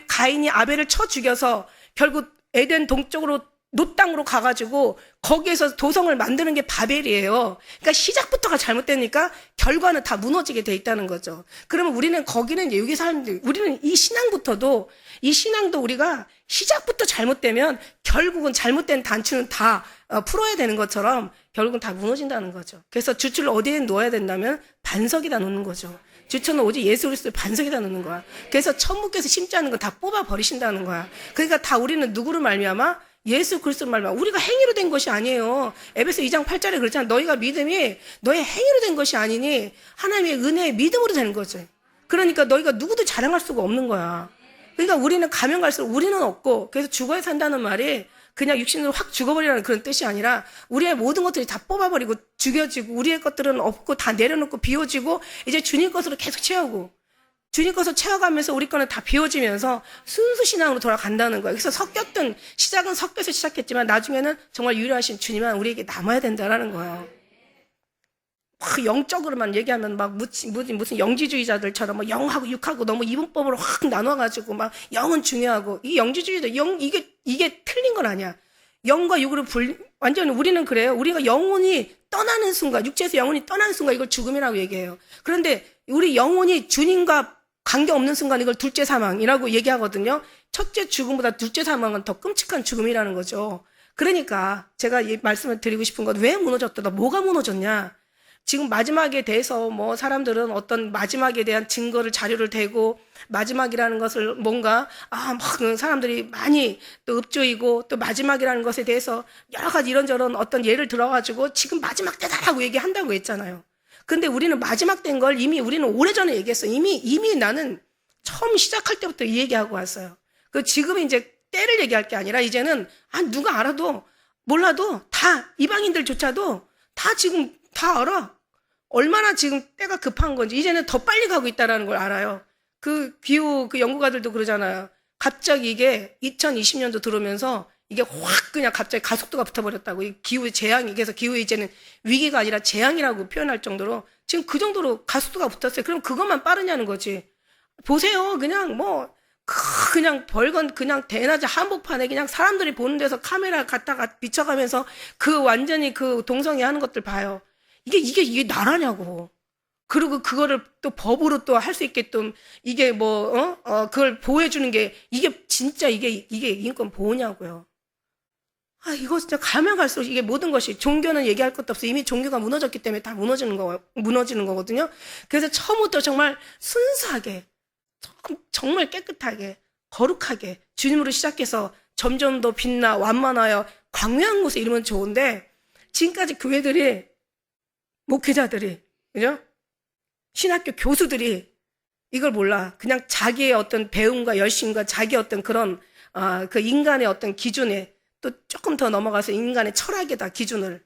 가인이 아벨을 쳐 죽여서 결국 에덴 동쪽으로 놋 땅으로 가가지고 거기에서 도성을 만드는 게 바벨이에요. 그러니까 시작부터가 잘못되니까 결과는 다 무너지게 돼 있다는 거죠. 그러면 우리는 거기는 이제 여기 사람들, 우리는 이 신앙도 우리가 시작부터 잘못되면 결국은 잘못된 단추는 다 풀어야 되는 것처럼 결국은 다 무너진다는 거죠. 그래서 주추를 어디에 놓아야 된다면 반석에다 놓는 거죠. 주처는 오직 예수 그리스도의 반석에다 놓는 거야. 그래서 천국에서 심지 않은 건 다 뽑아 버리신다는 거야. 그러니까 다 우리는 누구를 말미암아? 예수 그리스도를 말미암아. 우리가 행위로 된 것이 아니에요. 에베소 2장 8절에 그렇잖아. 너희가 믿음이 너의 행위로 된 것이 아니니 하나님의 은혜의 믿음으로 되는 거죠. 그러니까 너희가 누구도 자랑할 수가 없는 거야. 그러니까 우리는 가면 갈수록 우리는 없고, 그래서 죽어야 산다는 말이 그냥 육신으로 확 죽어버리라는 그런 뜻이 아니라 우리의 모든 것들이 다 뽑아버리고 죽여지고 우리의 것들은 없고 다 내려놓고 비워지고 이제 주님 것으로 계속 채우고 주님 것을 채워가면서 우리 거는 다 비워지면서 순수 신앙으로 돌아간다는 거예요. 그래서 시작은 섞여서 시작했지만 나중에는 정말 유일하신 주님만 우리에게 남아야 된다라는 거예요. 영적으로만 얘기하면 막 무슨 영지주의자들처럼 막 영하고 육하고 너무 이분법으로 확 나눠가지고 막 영은 중요하고, 이 영지주의자 이게 틀린 건 아니야. 영과 육으로 완전히 우리는 그래요. 우리가 영혼이 떠나는 순간, 육체에서 영혼이 떠나는 순간 이걸 죽음이라고 얘기해요. 그런데 우리 영혼이 주님과 관계없는 순간 이걸 둘째 사망이라고 얘기하거든요. 첫째 죽음보다 둘째 사망은 더 끔찍한 죽음이라는 거죠. 그러니까 제가 이 말씀을 드리고 싶은 건, 왜 무너졌다, 뭐가 무너졌냐. 지금 마지막에 대해서 뭐 사람들은 어떤 마지막에 대한 증거를, 자료를 대고 마지막이라는 것을 뭔가 막 사람들이 많이 또 읍조이고 또 마지막이라는 것에 대해서 여러 가지 이런저런 어떤 예를 들어가지고 지금 마지막 때다라고 얘기한다고 했잖아요. 근데 우리는 마지막 된 걸 이미 우리는 오래전에 얘기했어. 이미 나는 처음 시작할 때부터 이 얘기하고 왔어요. 그 지금은 이제 때를 얘기할 게 아니라 이제는 누가 알아도 몰라도 다 이방인들조차도 다 지금 다 알아. 얼마나 지금 때가 급한 건지 이제는 더 빨리 가고 있다는 걸 알아요. 그 기후 연구가들도 그러잖아요. 갑자기 이게 2020년도 들어오면서 이게 확 그냥 갑자기 가속도가 붙어버렸다고. 이 기후의 재앙이, 그래서 기후의 이제는 위기가 아니라 재앙이라고 표현할 정도로 지금 그 정도로 가속도가 붙었어요. 그럼 그것만 빠르냐는 거지. 보세요. 그냥 그냥 벌건 그냥 대낮에 한복판에 그냥 사람들이 보는 데서 카메라 갖다가 비춰가면서 그 완전히 그 동성애 하는 것들 봐요. 이게 나라냐고. 그리고 그거를 또 법으로 또 할 수 있게끔 이게 그걸 보호해주는 게 이게 진짜 이게 인권 보호냐고요. 이거 진짜 가면 갈수록 이게 모든 것이, 종교는 얘기할 것도 없어. 이미 종교가 무너졌기 때문에 다 무너지는 거거든요. 그래서 처음부터 정말 순수하게, 정말 깨끗하게, 거룩하게 주님으로 시작해서 점점 더 빛나 완만하여 광명한 곳에 이르면 좋은데, 지금까지 교회들이, 목회자들이, 그죠? 신학교 교수들이 이걸 몰라. 그냥 자기의 어떤 배움과 열심과 자기의 어떤 그런 그 인간의 어떤 기준에 또 조금 더 넘어가서 인간의 철학에다 기준을,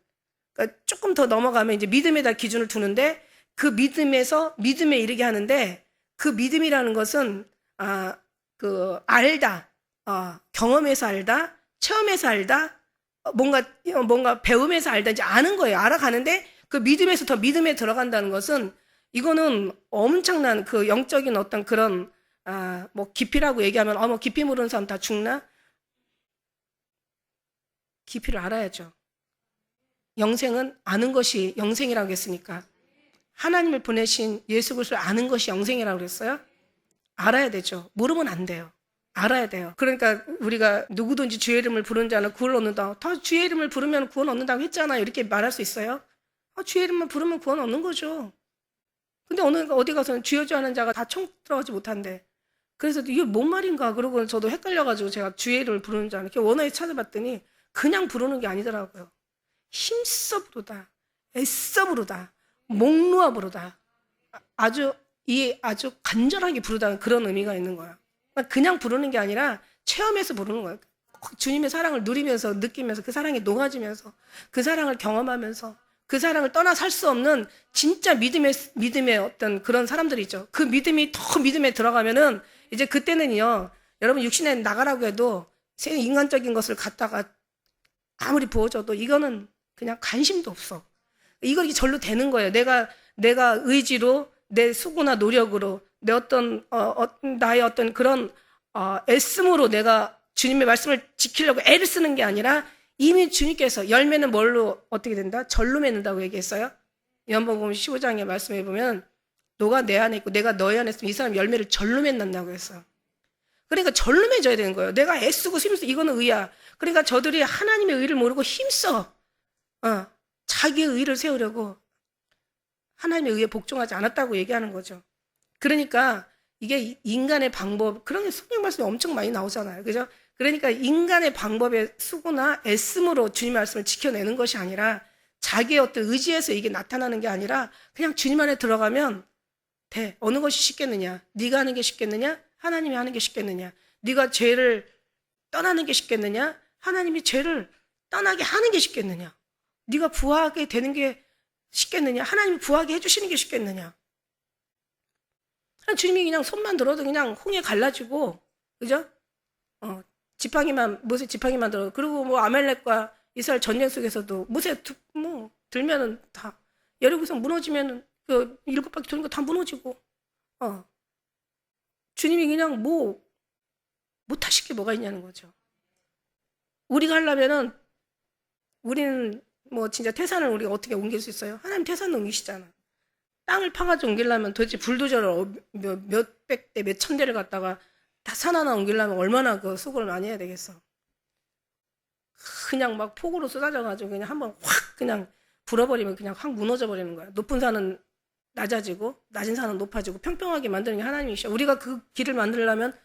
그러니까 조금 더 넘어가면 이제 믿음에다 기준을 두는데, 그 믿음에서 믿음에 이르게 하는데, 그 믿음이라는 것은 알다, 경험해서 알다, 체험해서 알다, 뭔가 배움에서 알다, 이제 아는 거예요. 알아가는데 그 믿음에서 더 믿음에 들어간다는 것은, 이거는 엄청난 그 영적인 어떤 그런 깊이라고 얘기하면 깊이 모르는 사람 다 죽나? 깊이를 알아야죠. 영생은 아는 것이 영생이라고 했으니까 하나님을 보내신 예수 그리스도를 아는 것이 영생이라고 그랬어요? 알아야 되죠. 모르면 안 돼요. 알아야 돼요. 그러니까 우리가 누구든지 주의 이름을 부르는 자는 구원을 얻는다. 다 주의 이름을 부르면 구원 얻는다고 했잖아요. 이렇게 말할 수 있어요? 주의 이름만 부르면 구원 얻는 거죠. 근데 어디 가서는 주여 주여 하는 자가 다 천국 들어가지 못한대. 그래서 이게 뭔 말인가 그러고 저도 헷갈려가지고 제가 주의 이름을 부르는 자는 이렇게 원어에 찾아봤더니 그냥 부르는 게 아니더라고요. 힘써 부르다, 애써 부르다, 목 놓아 부르다. 아주 간절하게 부르다는 그런 의미가 있는 거야. 그냥 부르는 게 아니라 체험해서 부르는 거야. 주님의 사랑을 누리면서 느끼면서 그 사랑에 녹아지면서 그 사랑을 경험하면서 그 사랑을 떠나 살 수 없는 진짜 믿음의 어떤 그런 사람들이 있죠. 그 믿음이 더 믿음에 들어가면은 이제 그때는요, 여러분 육신에 나가라고 해도 인간적인 것을 갖다가 아무리 부어줘도 이거는 그냥 관심도 없어. 이거 이렇게 절로 되는 거예요. 내가 의지로 내 수고나 노력으로 내 나의 어떤 그런 애씀으로 내가 주님의 말씀을 지키려고 애를 쓰는 게 아니라 이미 주님께서 열매는 뭘로 어떻게 된다? 절로 맺는다고 얘기했어요. 요한복음 15장에 말씀해 보면 너가 내 안에 있고 내가 너희 안에 있으면 이 사람 열매를 절로 맺는다고 했어요. 그러니까 절로 맺어야 되는 거예요. 내가 애쓰고 힘써 이거는 의야. 그러니까 저들이 하나님의 의를 모르고 힘써 자기의 의를 세우려고 하나님의 의에 복종하지 않았다고 얘기하는 거죠. 그러니까 이게 인간의 방법, 그런 게 성경 말씀이 엄청 많이 나오잖아요. 그죠? 그러니까 인간의 방법의 수고나 애씀으로 주님 말씀을 지켜내는 것이 아니라 자기의 어떤 의지에서 이게 나타나는 게 아니라 그냥 주님 안에 들어가면 돼. 어느 것이 쉽겠느냐? 네가 하는 게 쉽겠느냐? 하나님이 하는 게 쉽겠느냐? 네가 죄를 떠나는 게 쉽겠느냐? 하나님이 죄를 떠나게 하는 게 쉽겠느냐? 네가 부하게 되는 게 쉽겠느냐? 하나님이 부하게 해주시는 게 쉽겠느냐? 주님이 그냥 손만 들어도 그냥 홍해 갈라지고, 그죠? 모세 지팡이만 들어. 그리고 뭐 아말렉과 이스라엘 전쟁 속에서도 모세 들면은 다 여리고성 무너지면은 그 7바퀴 도는 거 다 무너지고, 주님이 그냥 못하실 게 뭐가 있냐는 거죠. 우리가 하려면은 우리는 뭐 진짜 태산을 우리가 어떻게 옮길 수 있어요? 하나님 태산을 옮기시잖아. 땅을 파가지고 옮기려면 도대체 불도저를 몇백 대, 몇천 대를 갖다가 다 산 하나 옮기려면 얼마나 그 수고를 많이 해야 되겠어. 그냥 막 폭우로 쏟아져가지고 그냥 한번 확 그냥 불어버리면 그냥 확 무너져 버리는 거야. 높은 산은 낮아지고 낮은 산은 높아지고 평평하게 만드는 게 하나님이시죠. 우리가 그 길을 만들려면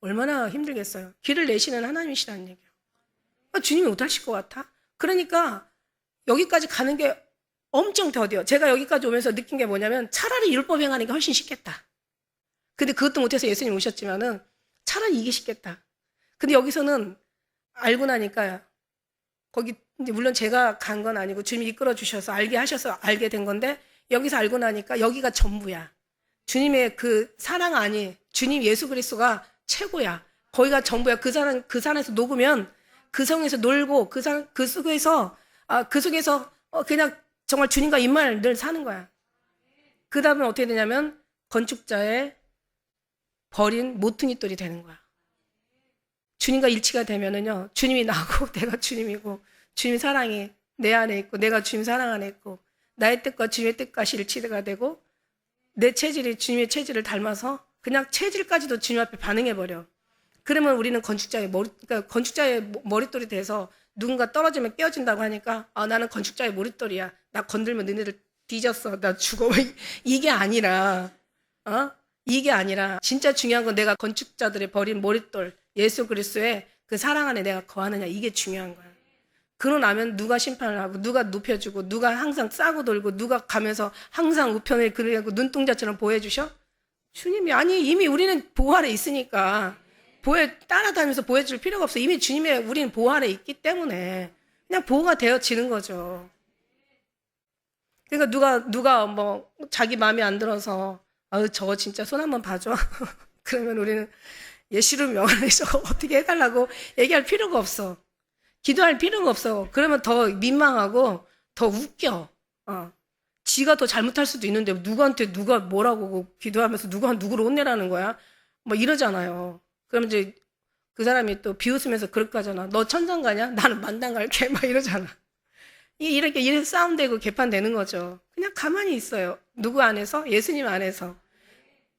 얼마나 힘들겠어요. 길을 내시는 하나님이시라는 얘기예요. 주님이 못하실 것 같아? 그러니까 여기까지 가는 게 엄청 더뎌. 제가 여기까지 오면서 느낀 게 뭐냐면 차라리 율법 행하는 게 훨씬 쉽겠다. 근데 그것도 못해서 예수님 오셨지만은 차라리 이게 쉽겠다. 근데 여기서는 알고 나니까 거기 이제 물론 제가 간 건 아니고 주님이 이끌어 주셔서 알게 하셔서 알게 된 건데 여기서 알고 나니까 여기가 전부야. 주님의 그 사랑 안이 주님 예수 그리스도가 최고야. 거기가 전부야. 그 산에서 녹으면 그 성에서 놀고 그 속에서 그냥 정말 주님과 입만 늘 사는 거야. 그 다음에 어떻게 되냐면 건축자의 버린 모퉁이돌이 되는 거야. 주님과 일치가 되면은요, 주님이 나고 내가 주님이고 주님 사랑이 내 안에 있고 내가 주님 사랑 안에 있고 나의 뜻과 주님의 뜻과 일치가 되고 내 체질이 주님의 체질을 닮아서 그냥 체질까지도 주님 앞에 반응해버려. 그러면 우리는 건축자의 머릿돌이 돼서 누군가 떨어지면 깨어진다고 하니까 나는 건축자의 머릿돌이야. 나 건들면 너네들 뒤졌어. 나 죽어. 이게 아니라 진짜 중요한 건 내가 건축자들의 버린 머릿돌 예수 그리스도의 그 사랑 안에 내가 거하느냐. 이게 중요한 거야. 그러고 나면 누가 심판을 하고 누가 눕혀주고 누가 항상 싸고 돌고 누가 가면서 항상 우편을 그리고 눈동자처럼 보여주셔? 주님이 이미 우리는 보호 아래 있으니까 따라다니면서 보여줄 필요가 없어. 이미 주님의 우리는 보호 아래 있기 때문에 그냥 보호가 되어지는 거죠. 그러니까 누가 뭐 자기 마음에 안 들어서 저거 진짜 손 한번 봐줘. 그러면 우리는 예시로 명하네 저거 어떻게 해달라고 얘기할 필요가 없어. 기도할 필요가 없어. 그러면 더 민망하고 더 웃겨. 지가 더 잘못할 수도 있는데 누구한테 누가 뭐라고 기도하면서 누구를 혼내라는 거야? 뭐 이러잖아요. 그럼 이제 그 사람이 또 비웃으면서 그렇게 하잖아. 너 천당 가냐? 나는 만당 갈게. 막 이러잖아. 이렇게 싸움되고 개판되는 거죠. 그냥 가만히 있어요. 누구 안에서? 예수님 안에서.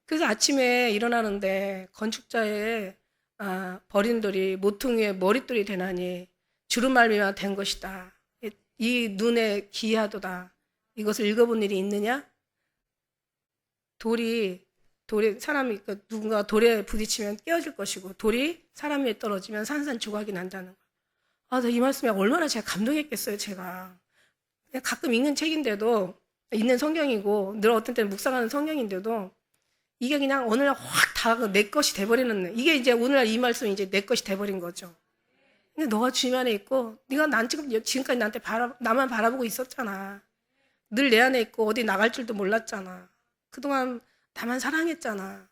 그래서 아침에 일어나는데 건축자의 버린돌이 모퉁이에 머릿돌이 되나니 주름말미와 된 것이다. 이 눈에 기이하도다. 이것을 읽어본 일이 있느냐? 돌이 사람이 누군가 돌에 부딪히면 깨어질 것이고 돌이 사람 위에 떨어지면 산산조각이 난다는 거. 이 말씀에 얼마나 제가 감동했겠어요, 제가. 가끔 읽는 책인데도 읽는 성경이고 늘 어떤 때는 묵상하는 성경인데도 이게 그냥 어느 날 확 다 내 것이 돼버리는, 이게 이제 오늘날 이 말씀이 이제 내 것이 돼버린 거죠. 근데 너가 주님 안에 있고 네가 지금까지 나만 바라보고 있었잖아. 늘 내 안에 있고 어디 나갈 줄도 몰랐잖아. 그동안 나만 사랑했잖아.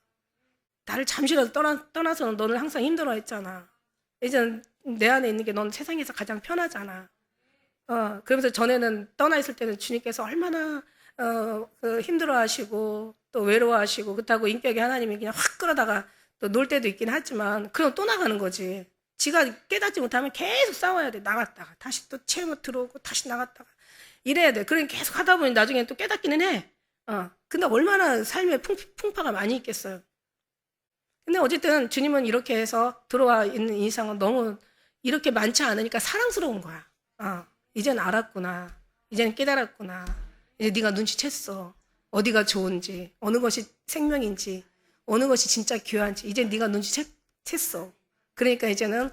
나를 잠시라도 떠나서 너는 항상 힘들어했잖아. 이제는 내 안에 있는 게 넌 세상에서 가장 편하잖아. 그러면서 전에는 떠나 있을 때는 주님께서 얼마나 힘들어하시고 또 외로워하시고 그렇다고 인격의 하나님이 그냥 확 끌어다가 또 놀 때도 있긴 하지만 그럼 또 나가는 거지. 지가 깨닫지 못하면 계속 싸워야 돼. 나갔다가 다시 또 채무 들어오고 다시 나갔다가 이래야 돼. 그러니 계속 하다 보니 나중에 또 깨닫기는 해. 근데 얼마나 삶에 풍파가 많이 있겠어요. 근데 어쨌든 주님은 이렇게 해서 들어와 있는 이상은 너무 이렇게 많지 않으니까 사랑스러운 거야. 이젠 알았구나. 이제는 깨달았구나. 이제 네가 눈치챘어. 어디가 좋은지, 어느 것이 생명인지, 어느 것이 진짜 귀한지 이제 네가 눈치챘어. 그러니까 이제는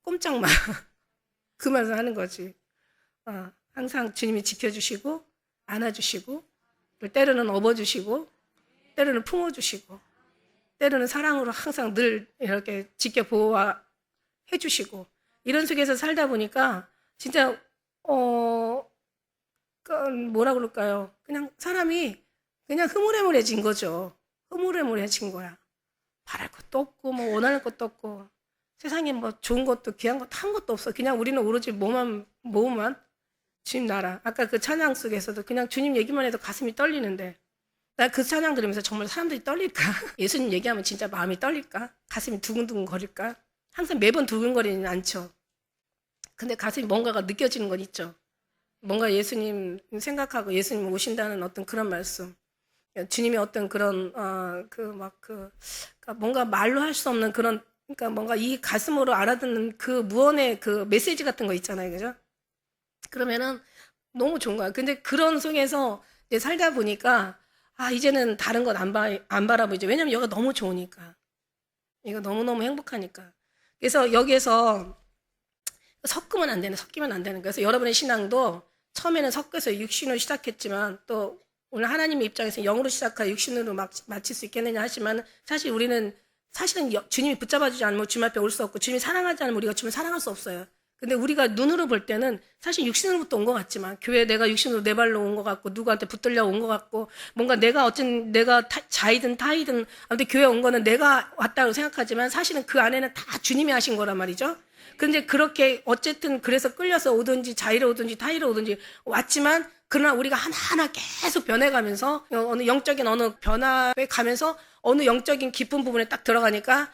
꼼짝 마. 그 말을 하는 거지. 항상 주님이 지켜주시고 안아주시고 때로는 업어주시고 때로는 품어주시고 때로는 사랑으로 항상 늘 이렇게 지켜보호해 주시고 이런 속에서 살다 보니까 진짜 뭐라 그럴까요? 그냥 사람이 그냥 흐물흐물해진 거죠. 흐물흐물해진 거야. 바랄 것도 없고 뭐 원하는 것도 없고 세상에 뭐 좋은 것도 귀한 것도 한 것도 없어. 그냥 우리는 오로지 몸만 주님 나라. 아까 그 찬양 속에서도 그냥 주님 얘기만 해도 가슴이 떨리는데 나 그 찬양 들으면서 정말 사람들이 떨릴까? 예수님 얘기하면 진짜 마음이 떨릴까? 가슴이 두근두근 거릴까? 항상 매번 두근거리는 않죠. 근데 가슴이 뭔가가 느껴지는 건 있죠. 뭔가 예수님 생각하고 예수님 오신다는 어떤 그런 말씀. 주님의 어떤 그런 그러니까 뭔가 말로 할 수 없는 그런, 그러니까 뭔가 이 가슴으로 알아듣는 그 무언의 그 메시지 같은 거 있잖아요, 그죠? 그러면은 너무 좋은 거야. 근데 그런 속에서 이제 살다 보니까 이제는 다른 것 안 바라보죠. 왜냐면 여기가 너무 좋으니까. 이거 너무너무 행복하니까. 그래서 여기에서 섞이면 안 되는 거예요. 그래서 여러분의 신앙도 처음에는 섞여서 육신으로 시작했지만 또 오늘 하나님의 입장에서 영으로 시작하여 육신으로 마칠 수 있겠느냐 하지만 사실은 주님이 붙잡아 주지 않으면 주님 앞에 올 수 없고 주님이 사랑하지 않으면 우리가 주님을 사랑할 수 없어요. 근데 우리가 눈으로 볼 때는 사실 육신으로부터 온 것 같지만 교회에 내가 육신으로 내 발로 온 것 같고 누구한테 붙들려 온 것 같고 뭔가 내가 자이든 타이든 아무튼 교회에 온 거는 내가 왔다고 생각하지만 사실은 그 안에는 다 주님이 하신 거란 말이죠. 근데 그렇게 어쨌든 그래서 끌려서 오든지 자이로 오든지 타이로 오든지 왔지만 그러나 우리가 하나하나 계속 변해가면서 어느 영적인 어느 변화에 가면서 어느 영적인 깊은 부분에 딱 들어가니까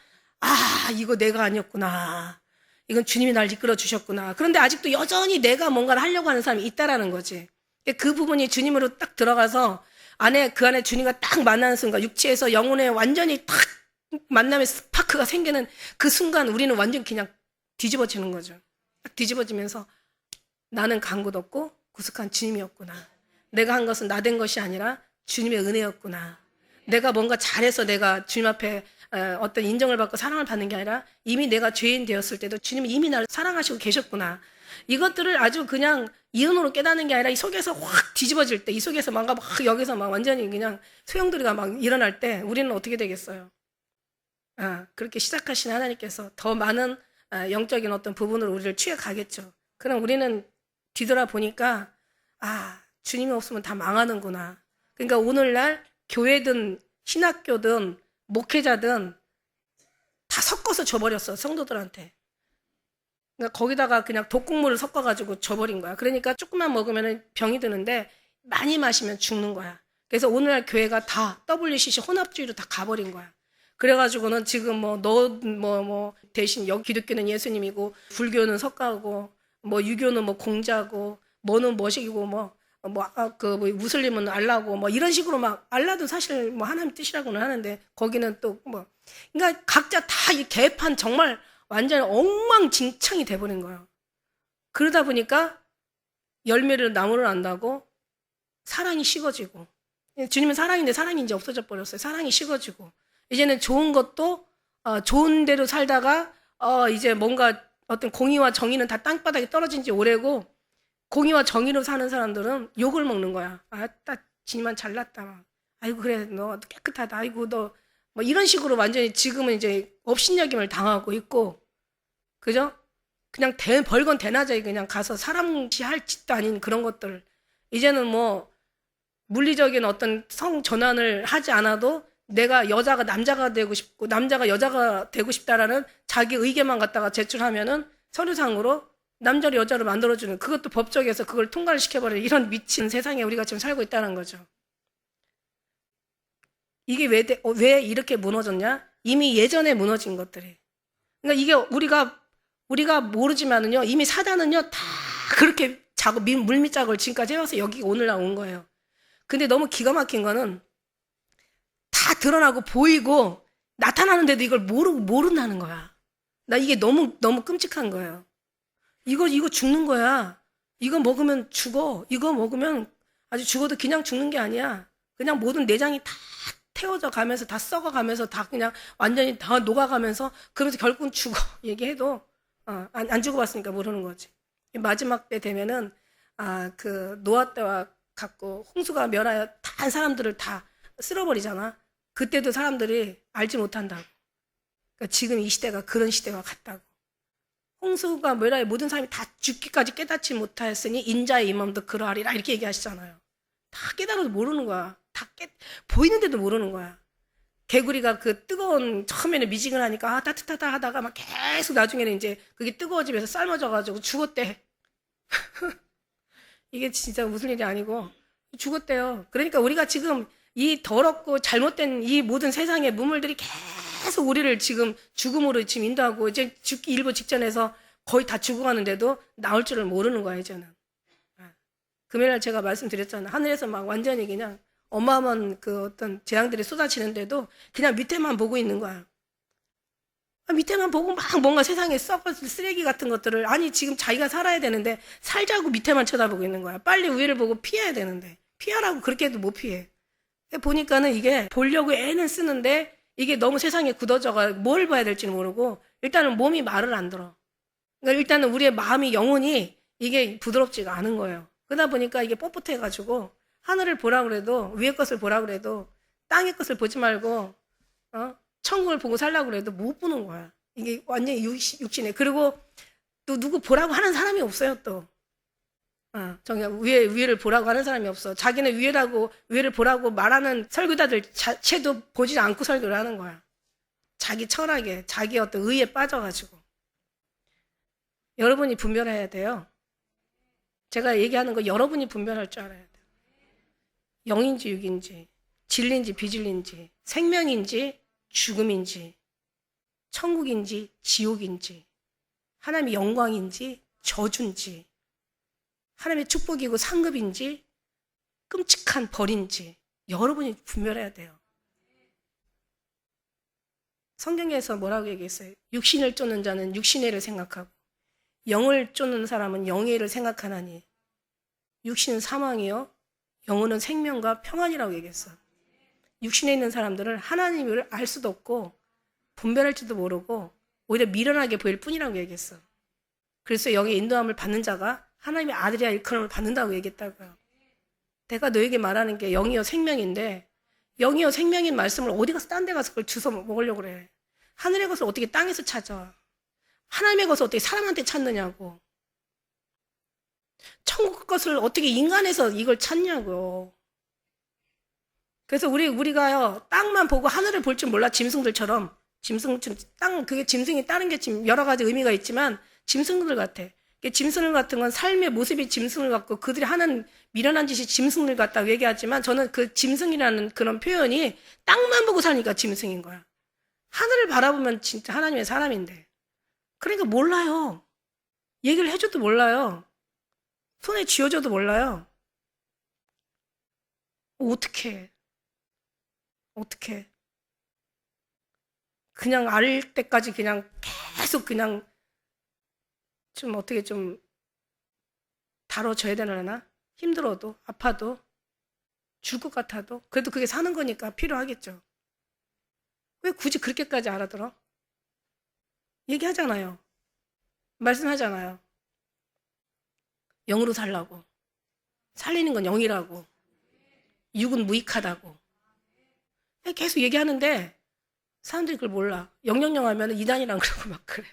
이거 내가 아니었구나. 이건 주님이 날 이끌어 주셨구나. 그런데 아직도 여전히 내가 뭔가를 하려고 하는 사람이 있다라는 거지. 그 부분이 주님으로 딱 들어가서 그 안에 주님과 딱 만나는 순간 육체에서 영혼에 완전히 딱 만남의 스파크가 생기는 그 순간 우리는 완전 그냥 뒤집어지는 거죠. 딱 뒤집어지면서 나는 간 것 없고 구속한 주님이었구나. 내가 한 것은 나 된 것이 아니라 주님의 은혜였구나. 내가 뭔가 잘해서 내가 주님 앞에 어떤 인정을 받고 사랑을 받는 게 아니라 이미 내가 죄인 되었을 때도 주님이 이미 나를 사랑하시고 계셨구나. 이것들을 아주 그냥 이론으로 깨닫는 게 아니라 이 속에서 확 뒤집어질 때, 이 속에서 막 여기서 막 완전히 그냥 소용돌이가 막 일어날 때 우리는 어떻게 되겠어요? 그렇게 시작하신 하나님께서 더 많은 영적인 어떤 부분으로 우리를 취해 가겠죠. 그럼 우리는 뒤돌아보니까 주님이 없으면 다 망하는구나. 그러니까 오늘날 교회든 신학교든 목회자든 다 섞어서 줘버렸어, 성도들한테. 그러니까 거기다가 그냥 독국물을 섞어가지고 줘버린 거야. 그러니까 조금만 먹으면 병이 드는데 많이 마시면 죽는 거야. 그래서 오늘날 교회가 다 WCC 혼합주의로 다 가버린 거야. 그래가지고는 지금 대신 여기 기독교는 예수님이고 불교는 석가고 유교는 공자고 뭐는 뭐식이고 무슬림은 알라고 뭐 이런 식으로 막 알라도 사실 뭐 하나님 뜻이라고는 하는데 거기는 또 뭐 그러니까 각자 다 이 개판 정말 완전 엉망진창이 돼버린 거예요. 그러다 보니까 열매를 나무를 안다고 사랑이 식어지고 주님은 사랑인데 사랑이 이제 없어져 버렸어요. 사랑이 식어지고 이제는 좋은 것도 좋은 대로 살다가 이제 뭔가 어떤 공의와 정의는 다 땅바닥에 떨어진 지 오래고 공의와 정의로 사는 사람들은 욕을 먹는 거야. 딱 지만 잘났다. 막. 아이고 그래 너 깨끗하다. 아이고 너 뭐 이런 식으로 완전히 지금은 이제 업신여김을 당하고 있고 그죠? 그냥 벌건 대낮에 그냥 가서 사람이 할 짓도 아닌 그런 것들 이제는 뭐 물리적인 어떤 성 전환을 하지 않아도 내가 여자가 남자가 되고 싶고 남자가 여자가 되고 싶다라는 자기 의견만 갖다가 제출하면은 서류상으로 남자를 여자로 만들어주는 그것도 법적에서 그걸 통과를 시켜버리는 이런 미친 세상에 우리가 지금 살고 있다는 거죠. 이게 왜 이렇게 무너졌냐? 이미 예전에 무너진 것들이. 그러니까 이게 우리가 모르지만은요, 이미 사단은요, 다 그렇게 물밑작업을 지금까지 해와서 여기 오늘날 온 거예요. 근데 너무 기가 막힌 거는 다 드러나고 보이고 나타나는데도 이걸 모른다는 거야. 나 이게 너무 끔찍한 거예요. 이거 죽는 거야. 이거 먹으면 죽어. 이거 먹으면 아주 죽어도 그냥 죽는 게 아니야. 그냥 모든 내장이 다 태워져 가면서 다 썩어가면서 다 그냥 완전히 다 녹아가면서 그래서 결국은 죽어. 얘기해도 안 죽어봤으니까 모르는 거지. 마지막 때 되면은 그 노아 때와 같고 홍수가 멸하여 다 사람들을 다 쓸어버리잖아. 그때도 사람들이 알지 못한다고. 그러니까 지금 이 시대가 그런 시대와 같다고. 홍수가 멸하여 모든 사람이 다 죽기까지 깨닫지 못하였으니 인자의 임함도 그러하리라 이렇게 얘기하시잖아요. 다 깨달아도 모르는 거야. 보이는데도 모르는 거야. 개구리가 그 뜨거운 처음에는 미징을 하니까 따뜻하다 하다가 막 계속 나중에는 이제 그게 뜨거워지면서 삶아져가지고 죽었대. 이게 진짜 무슨 일이 아니고 죽었대요. 그러니까 우리가 지금 이 더럽고 잘못된 이 모든 세상의 문물들이 계속 우리를 지금 죽음으로 지금 인도하고 이제 죽기 일부 직전에서 거의 다 죽어가는데도 나올 줄을 모르는 거야 이제는. 금요일날 제가 말씀드렸잖아요. 하늘에서 막 완전히 그냥 어마어마한 그 어떤 재앙들이 쏟아지는데도 그냥 밑에만 보고 있는 거야. 밑에만 보고 막 뭔가 세상에 썩어질 쓰레기 같은 것들을 아니 지금 자기가 살아야 되는데 살자고 밑에만 쳐다보고 있는 거야. 빨리 위를 보고 피해야 되는데 피하라고 그렇게 해도 못 피해. 보니까는 이게 보려고 애는 쓰는데 이게 너무 세상에 굳어져가 뭘 봐야 될지는 모르고 일단은 몸이 말을 안 들어. 그러니까 일단은 우리의 마음이 영혼이 이게 부드럽지가 않은 거예요. 그러다 보니까 이게 뻣뻣해가지고 하늘을 보라 그래도 위의 것을 보라 그래도 땅의 것을 보지 말고 천국을 보고 살라고 그래도 못 보는 거야. 이게 완전히 육신에. 그리고 또 누구 보라고 하는 사람이 없어요 또. 정말 위를 보라고 하는 사람이 없어. 자기는 위를 보라고 말하는 설교자들 자체도 보지 않고 설교를 하는 거야. 자기 철학에, 자기 어떤 의에 빠져가지고. 여러분이 분별해야 돼요. 제가 얘기하는 거 여러분이 분별할 줄 알아야 돼요. 영인지 육인지, 진리인지 비진리인지, 생명인지 죽음인지, 천국인지 지옥인지, 하나님의 영광인지 저주인지, 하나님의 축복이고 상급인지 끔찍한 벌인지 여러분이 분별해야 돼요. 성경에서 뭐라고 얘기했어요? 육신을 쫓는 자는 육신의 일을 생각하고 영을 쫓는 사람은 영의 일을 생각하나니 육신은 사망이요 영혼은 생명과 평안이라고 얘기했어. 육신에 있는 사람들은 하나님을 알 수도 없고 분별할지도 모르고 오히려 미련하게 보일 뿐이라고 얘기했어. 그래서 영의 인도함을 받는 자가 하나님의 아들이야 일컬음을 받는다고 얘기했다고요. 내가 너에게 말하는 게 영이요 생명인데 영이요 생명인 말씀을 어디 가서 딴 데 가서 그걸 주워 먹으려고 그래. 하늘의 것을 어떻게 땅에서 찾아. 하나님의 것을 어떻게 사람한테 찾느냐고. 천국 것을 어떻게 인간에서 이걸 찾냐고. 그래서 우리가요 땅만 보고 하늘을 볼 줄 몰라. 짐승들처럼 그게 짐승이 다른 게 지금 여러 가지 의미가 있지만 짐승들 같아. 짐승들 같은 건 삶의 모습이 짐승을 같고 그들이 하는 미련한 짓이 짐승들 같다고 얘기하지만 저는 그 짐승이라는 그런 표현이 땅만 보고 사니까 짐승인 거야. 하늘을 바라보면 진짜 하나님의 사람인데. 그러니까 몰라요. 얘기를 해줘도 몰라요. 손에 쥐어줘도 몰라요. 어떻게 어떻게 그냥 알 때까지 그냥 계속 그냥 좀 어떻게 좀 다뤄줘야 되려나? 힘들어도 아파도 줄 것 같아도 그래도 그게 사는 거니까 필요하겠죠. 왜 굳이 그렇게까지 알아들어? 얘기하잖아요. 말씀하잖아요. 영으로 살라고. 살리는 건 영이라고. 육은 무익하다고. 계속 얘기하는데 사람들이 그걸 몰라. 영영영 하면 이단이랑 그러고 막 그래.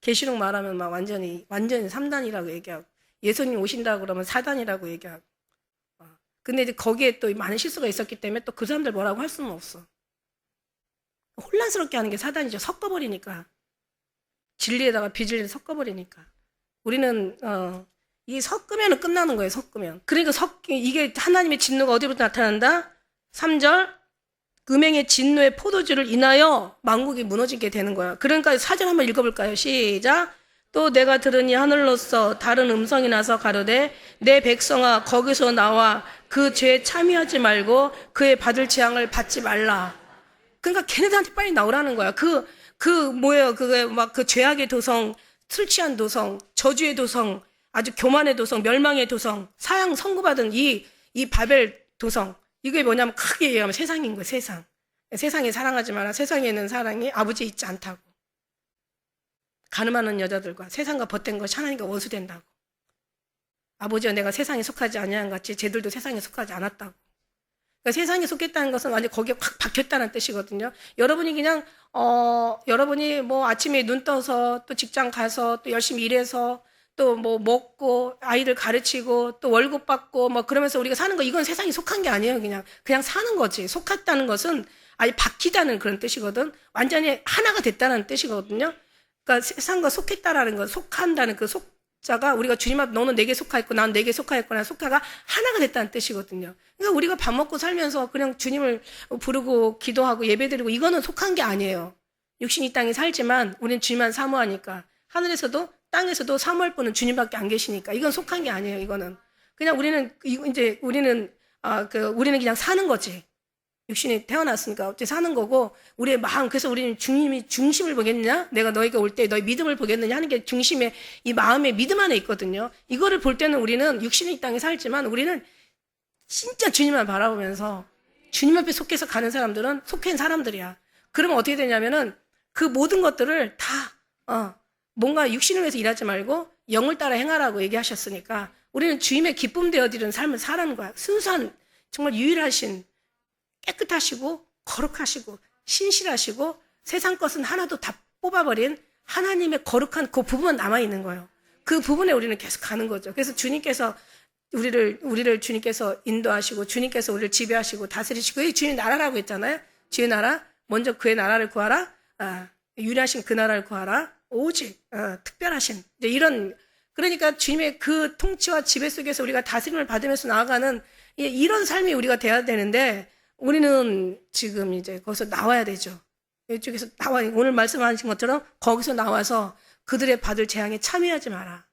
계시록 말하면 막 완전히 3단이라고 얘기하고 예수님 오신다고 그러면 4단이라고 얘기하고. 근데 이제 거기에 또 많은 실수가 있었기 때문에 또 그 사람들 뭐라고 할 수는 없어. 혼란스럽게 하는 게 사단이죠. 섞어버리니까. 진리에다가 비진리를 섞어버리니까. 우리는 이게 섞으면 끝나는 거예요. 섞으면. 그러니까 이게 하나님의 진노가 어디부터 나타난다? 3절 음행의 진노의 포도주를 인하여 만국이 무너지게 되는 거야. 그러니까 4절 한번 읽어볼까요? 시작. 또 내가 들으니 하늘로서 다른 음성이 나서 가로되 내 백성아 거기서 나와 그 죄에 참여하지 말고 그의 받을 재앙을 받지 말라. 그러니까 걔네들한테 빨리 나오라는 거야. 뭐예요? 그게 막 그 죄악의 도성, 술 취한 도성, 저주의 도성, 아주 교만의 도성, 멸망의 도성, 사형 선고받은 이 바벨 도성. 이게 뭐냐면 크게 얘기하면 세상인 거예요. 세상. 세상에 사랑하지 마라. 세상에는 사랑이 아버지에 있지 않다고. 가늠하는 여자들과 세상과 벗된 것이 하나님과 원수된다고. 아버지와 내가 세상에 속하지 아니한 같이 쟤들도 세상에 속하지 않았다고. 그러니까 세상에 속했다는 것은 완전 거기에 확 박혔다는 뜻이거든요. 여러분이 그냥 여러분이 뭐 아침에 눈 떠서 또 직장 가서 또 열심히 일해서 또 뭐 먹고 아이들 가르치고 또 월급 받고 뭐 그러면서 우리가 사는 거 이건 세상에 속한 게 아니에요. 그냥 사는 거지. 속했다는 것은 아예 박히다는 그런 뜻이거든. 완전히 하나가 됐다는 뜻이거든요. 그러니까 세상과 속했다라는 건 속한다는 그 속자가 우리가 주님 앞 너는 내게 속하였고 난 내게 속하였구나 속하가 하나가 됐다는 뜻이거든요. 그러니까 우리가 밥 먹고 살면서 그냥 주님을 부르고 기도하고 예배드리고 이거는 속한 게 아니에요. 육신이 땅에 살지만 우리는 주님만 사모하니까 하늘에서도 땅에서도 사모할 분은 주님밖에 안 계시니까 이건 속한 게 아니에요. 이거는 그냥 우리는 그냥 사는 거지. 육신이 태어났으니까 어째 사는 거고 우리의 마음 그래서 우리는 주님이 중심을 보겠느냐 내가 너희가 올 때 너희 믿음을 보겠느냐 하는 게 중심에 이 마음의 믿음 안에 있거든요. 이거를 볼 때는 우리는 육신의 이 땅에 살지만 우리는 진짜 주님만 바라보면서 주님 앞에 속해서 가는 사람들은 속한 사람들이야. 그러면 어떻게 되냐면은 그 모든 것들을 다 뭔가 육신을 위해서 일하지 말고 영을 따라 행하라고 얘기하셨으니까 우리는 주님의 기쁨 되어드리는 삶을 살아는 거야. 순수한 정말 유일하신 깨끗하시고 거룩하시고 신실하시고 세상 것은 하나도 다 뽑아버린 하나님의 거룩한 그 부분만 남아있는 거예요. 그 부분에 우리는 계속 가는 거죠. 그래서 주님께서 우리를 주님께서 인도하시고 주님께서 우리를 지배하시고 다스리시고 이 주님 나라라고 했잖아요. 주의 나라 먼저 그의 나라를 구하라. 유일하신 그 나라를 구하라. 오직 특별하신 이제 이런 그러니까 주님의 그 통치와 지배 속에서 우리가 다스림을 받으면서 나아가는 이런 삶이 우리가 돼야 되는데 우리는 지금 이제 거기서 나와야 되죠. 이쪽에서 오늘 말씀하신 것처럼 거기서 나와서 그들의 받을 재앙에 참여하지 마라.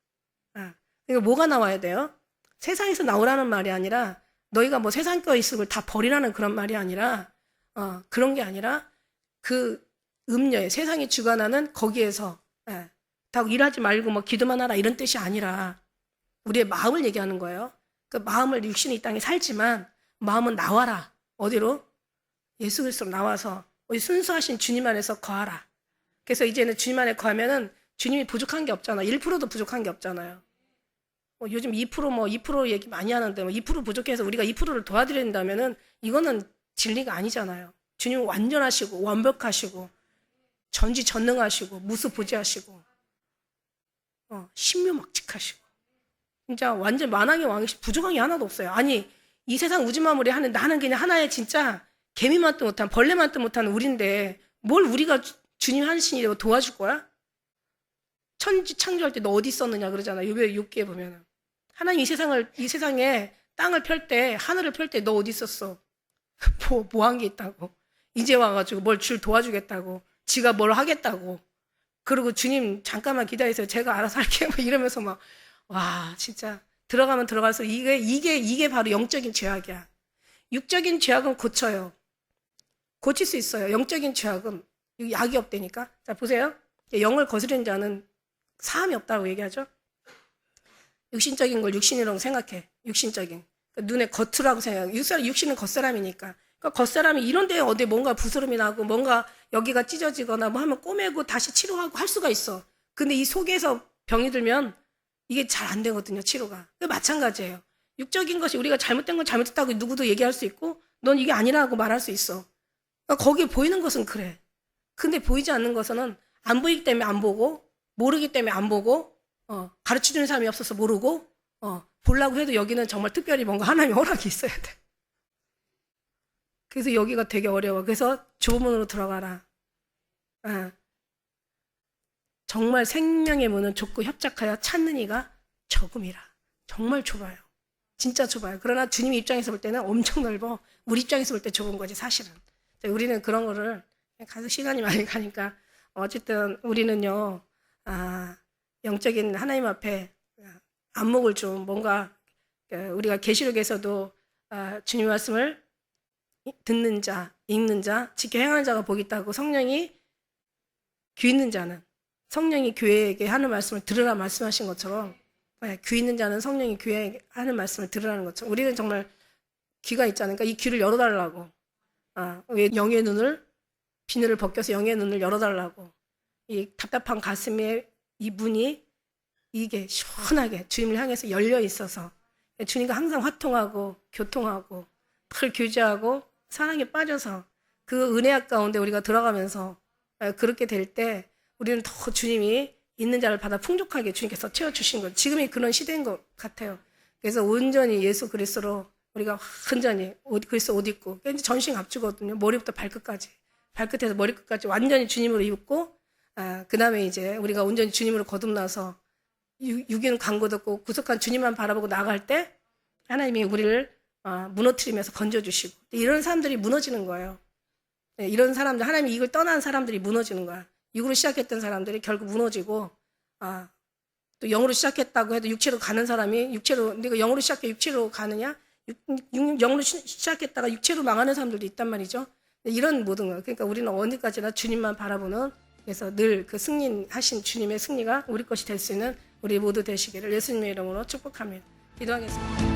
그러니까 뭐가 나와야 돼요? 세상에서 나오라는 말이 아니라 너희가 뭐 세상 거 있음을 다 버리라는 그런 말이 아니라 그런 게 아니라 그 음녀에 세상이 주관하는 거기에서 다 일하지 말고 뭐 기도만 하라 이런 뜻이 아니라 우리의 마음을 얘기하는 거예요. 그 마음을 육신이 이 땅에 살지만 마음은 나와라. 어디로? 예수 그리스도로 나와서 우리 순수하신 주님 안에서 거하라. 그래서 이제는 주님 안에 거하면은 주님이 부족한 게 없잖아. 1%도 부족한 게 없잖아요. 요즘 2% 얘기 많이 하는데 2% 부족해서 우리가 2%를 도와드려야 된다면은 이거는 진리가 아니잖아요. 주님은 완전하시고 완벽하시고 전지전능하시고 무수부지하시고 신묘막직하시고 진짜 완전 만왕의 왕이시 부족한 게 하나도 없어요. 아니 이 세상 우주마무리 하는 나는 그냥 하나의 진짜 개미만도 못한 벌레만도 못한 우리인데 뭘 우리가 주님 하신 일을 도와줄 거야? 천지 창조할 때 너 어디 있었느냐 그러잖아. 요배 6기에 보면은 하나님 이 세상에 땅을 펼 때 하늘을 펼 때 너 어디 있었어? 뭐 한 게 있다고? 이제 와가지고 뭘 줄 도와주겠다고? 지가 뭘 하겠다고? 그리고 주님 잠깐만 기다리세요. 제가 알아서 할게요. 이러면서 막 와 진짜 들어가면 들어갈수록 이게 바로 영적인 죄악이야. 육적인 죄악은 고쳐요. 고칠 수 있어요. 영적인 죄악은 약이 없다니까. 자, 보세요. 영을 거스르는 자는 사함이 없다고 얘기하죠. 육신적인 걸 육신이라고 생각해. 육신적인. 그러니까 눈에 겉으라고 생각해. 육신은 겉사람이니까. 그러니까 겉사람이 이런 데에 어디 뭔가 부스럼이 나고 뭔가 여기가 찢어지거나 뭐 하면 꼬매고 다시 치료하고 할 수가 있어. 근데 이 속에서 병이 들면 이게 잘 안 되거든요, 치료가. 마찬가지예요. 육적인 것이 우리가 잘못된 건 잘못했다고 누구도 얘기할 수 있고 넌 이게 아니라고 말할 수 있어. 그러니까 거기에 보이는 것은 그래. 근데 보이지 않는 것은 안 보이기 때문에 안 보고 모르기 때문에 안 보고 가르쳐주는 사람이 없어서 모르고 보려고 해도 여기는 정말 특별히 뭔가 하나님의 허락이 있어야 돼. 그래서 여기가 되게 어려워. 그래서 좁은 문으로 들어가라. 정말 생명의 문은 좁고 협착하여 찾는 이가 적음이라. 정말 좁아요. 진짜 좁아요. 그러나 주님 입장에서 볼 때는 엄청 넓어. 우리 입장에서 볼 때 좁은 거지 사실은. 우리는 그런 거를 가서 시간이 많이 가니까 어쨌든 우리는요 영적인 하나님 앞에 안목을 좀 뭔가 우리가 계시록에서도 주님 말씀을 듣는 자, 읽는 자, 지켜 행하는 자가 복이 있다고 성령이 귀 있는 자는 성령이 교회에게 하는 말씀을 들으라 말씀하신 것처럼 귀 있는 자는 성령이 교회에게 하는 말씀을 들으라는 것처럼 우리는 정말 귀가 있잖아요. 그러니까 이 귀를 열어달라고. 영의 눈을 비늘을 벗겨서 영의 눈을 열어달라고. 이 답답한 가슴에 이 문이 이게 시원하게 주님을 향해서 열려 있어서 주님과 항상 화통하고 교통하고 늘 교제하고 사랑에 빠져서 그 은혜악 가운데 우리가 들어가면서 그렇게 될 때 우리는 더 주님이 있는 자를 받아 풍족하게 주님께서 채워주신 것. 지금이 그런 시대인 것 같아요. 그래서 온전히 예수 그리스도로 우리가 완전히 그리스도 옷 입고 전신 앞주거든요. 머리부터 발끝까지. 발끝에서 머리끝까지 완전히 주님으로 입고 그 다음에 이제 우리가 온전히 주님으로 거듭나서 육인 광고도 없고 구속한 주님만 바라보고 나갈 때 하나님이 우리를 무너뜨리면서 건져주시고 이런 사람들이 무너지는 거예요. 이런 사람들 하나님이 이걸 떠난 사람들이 무너지는 거야. 육으로 시작했던 사람들이 결국 무너지고 또 영으로 시작했다고 해도 육체로 가는 사람이 육체로 네가 영으로 시작해 육체로 가느냐? 영으로 시작했다가 육체로 망하는 사람들도 있단 말이죠. 이런 모든 거. 그러니까 우리는 어디까지나 주님만 바라보는 그래서 늘 그 승리하신 주님의 승리가 우리 것이 될 수 있는 우리 모두 되시기를 예수님의 이름으로 축복합니다. 기도하겠습니다.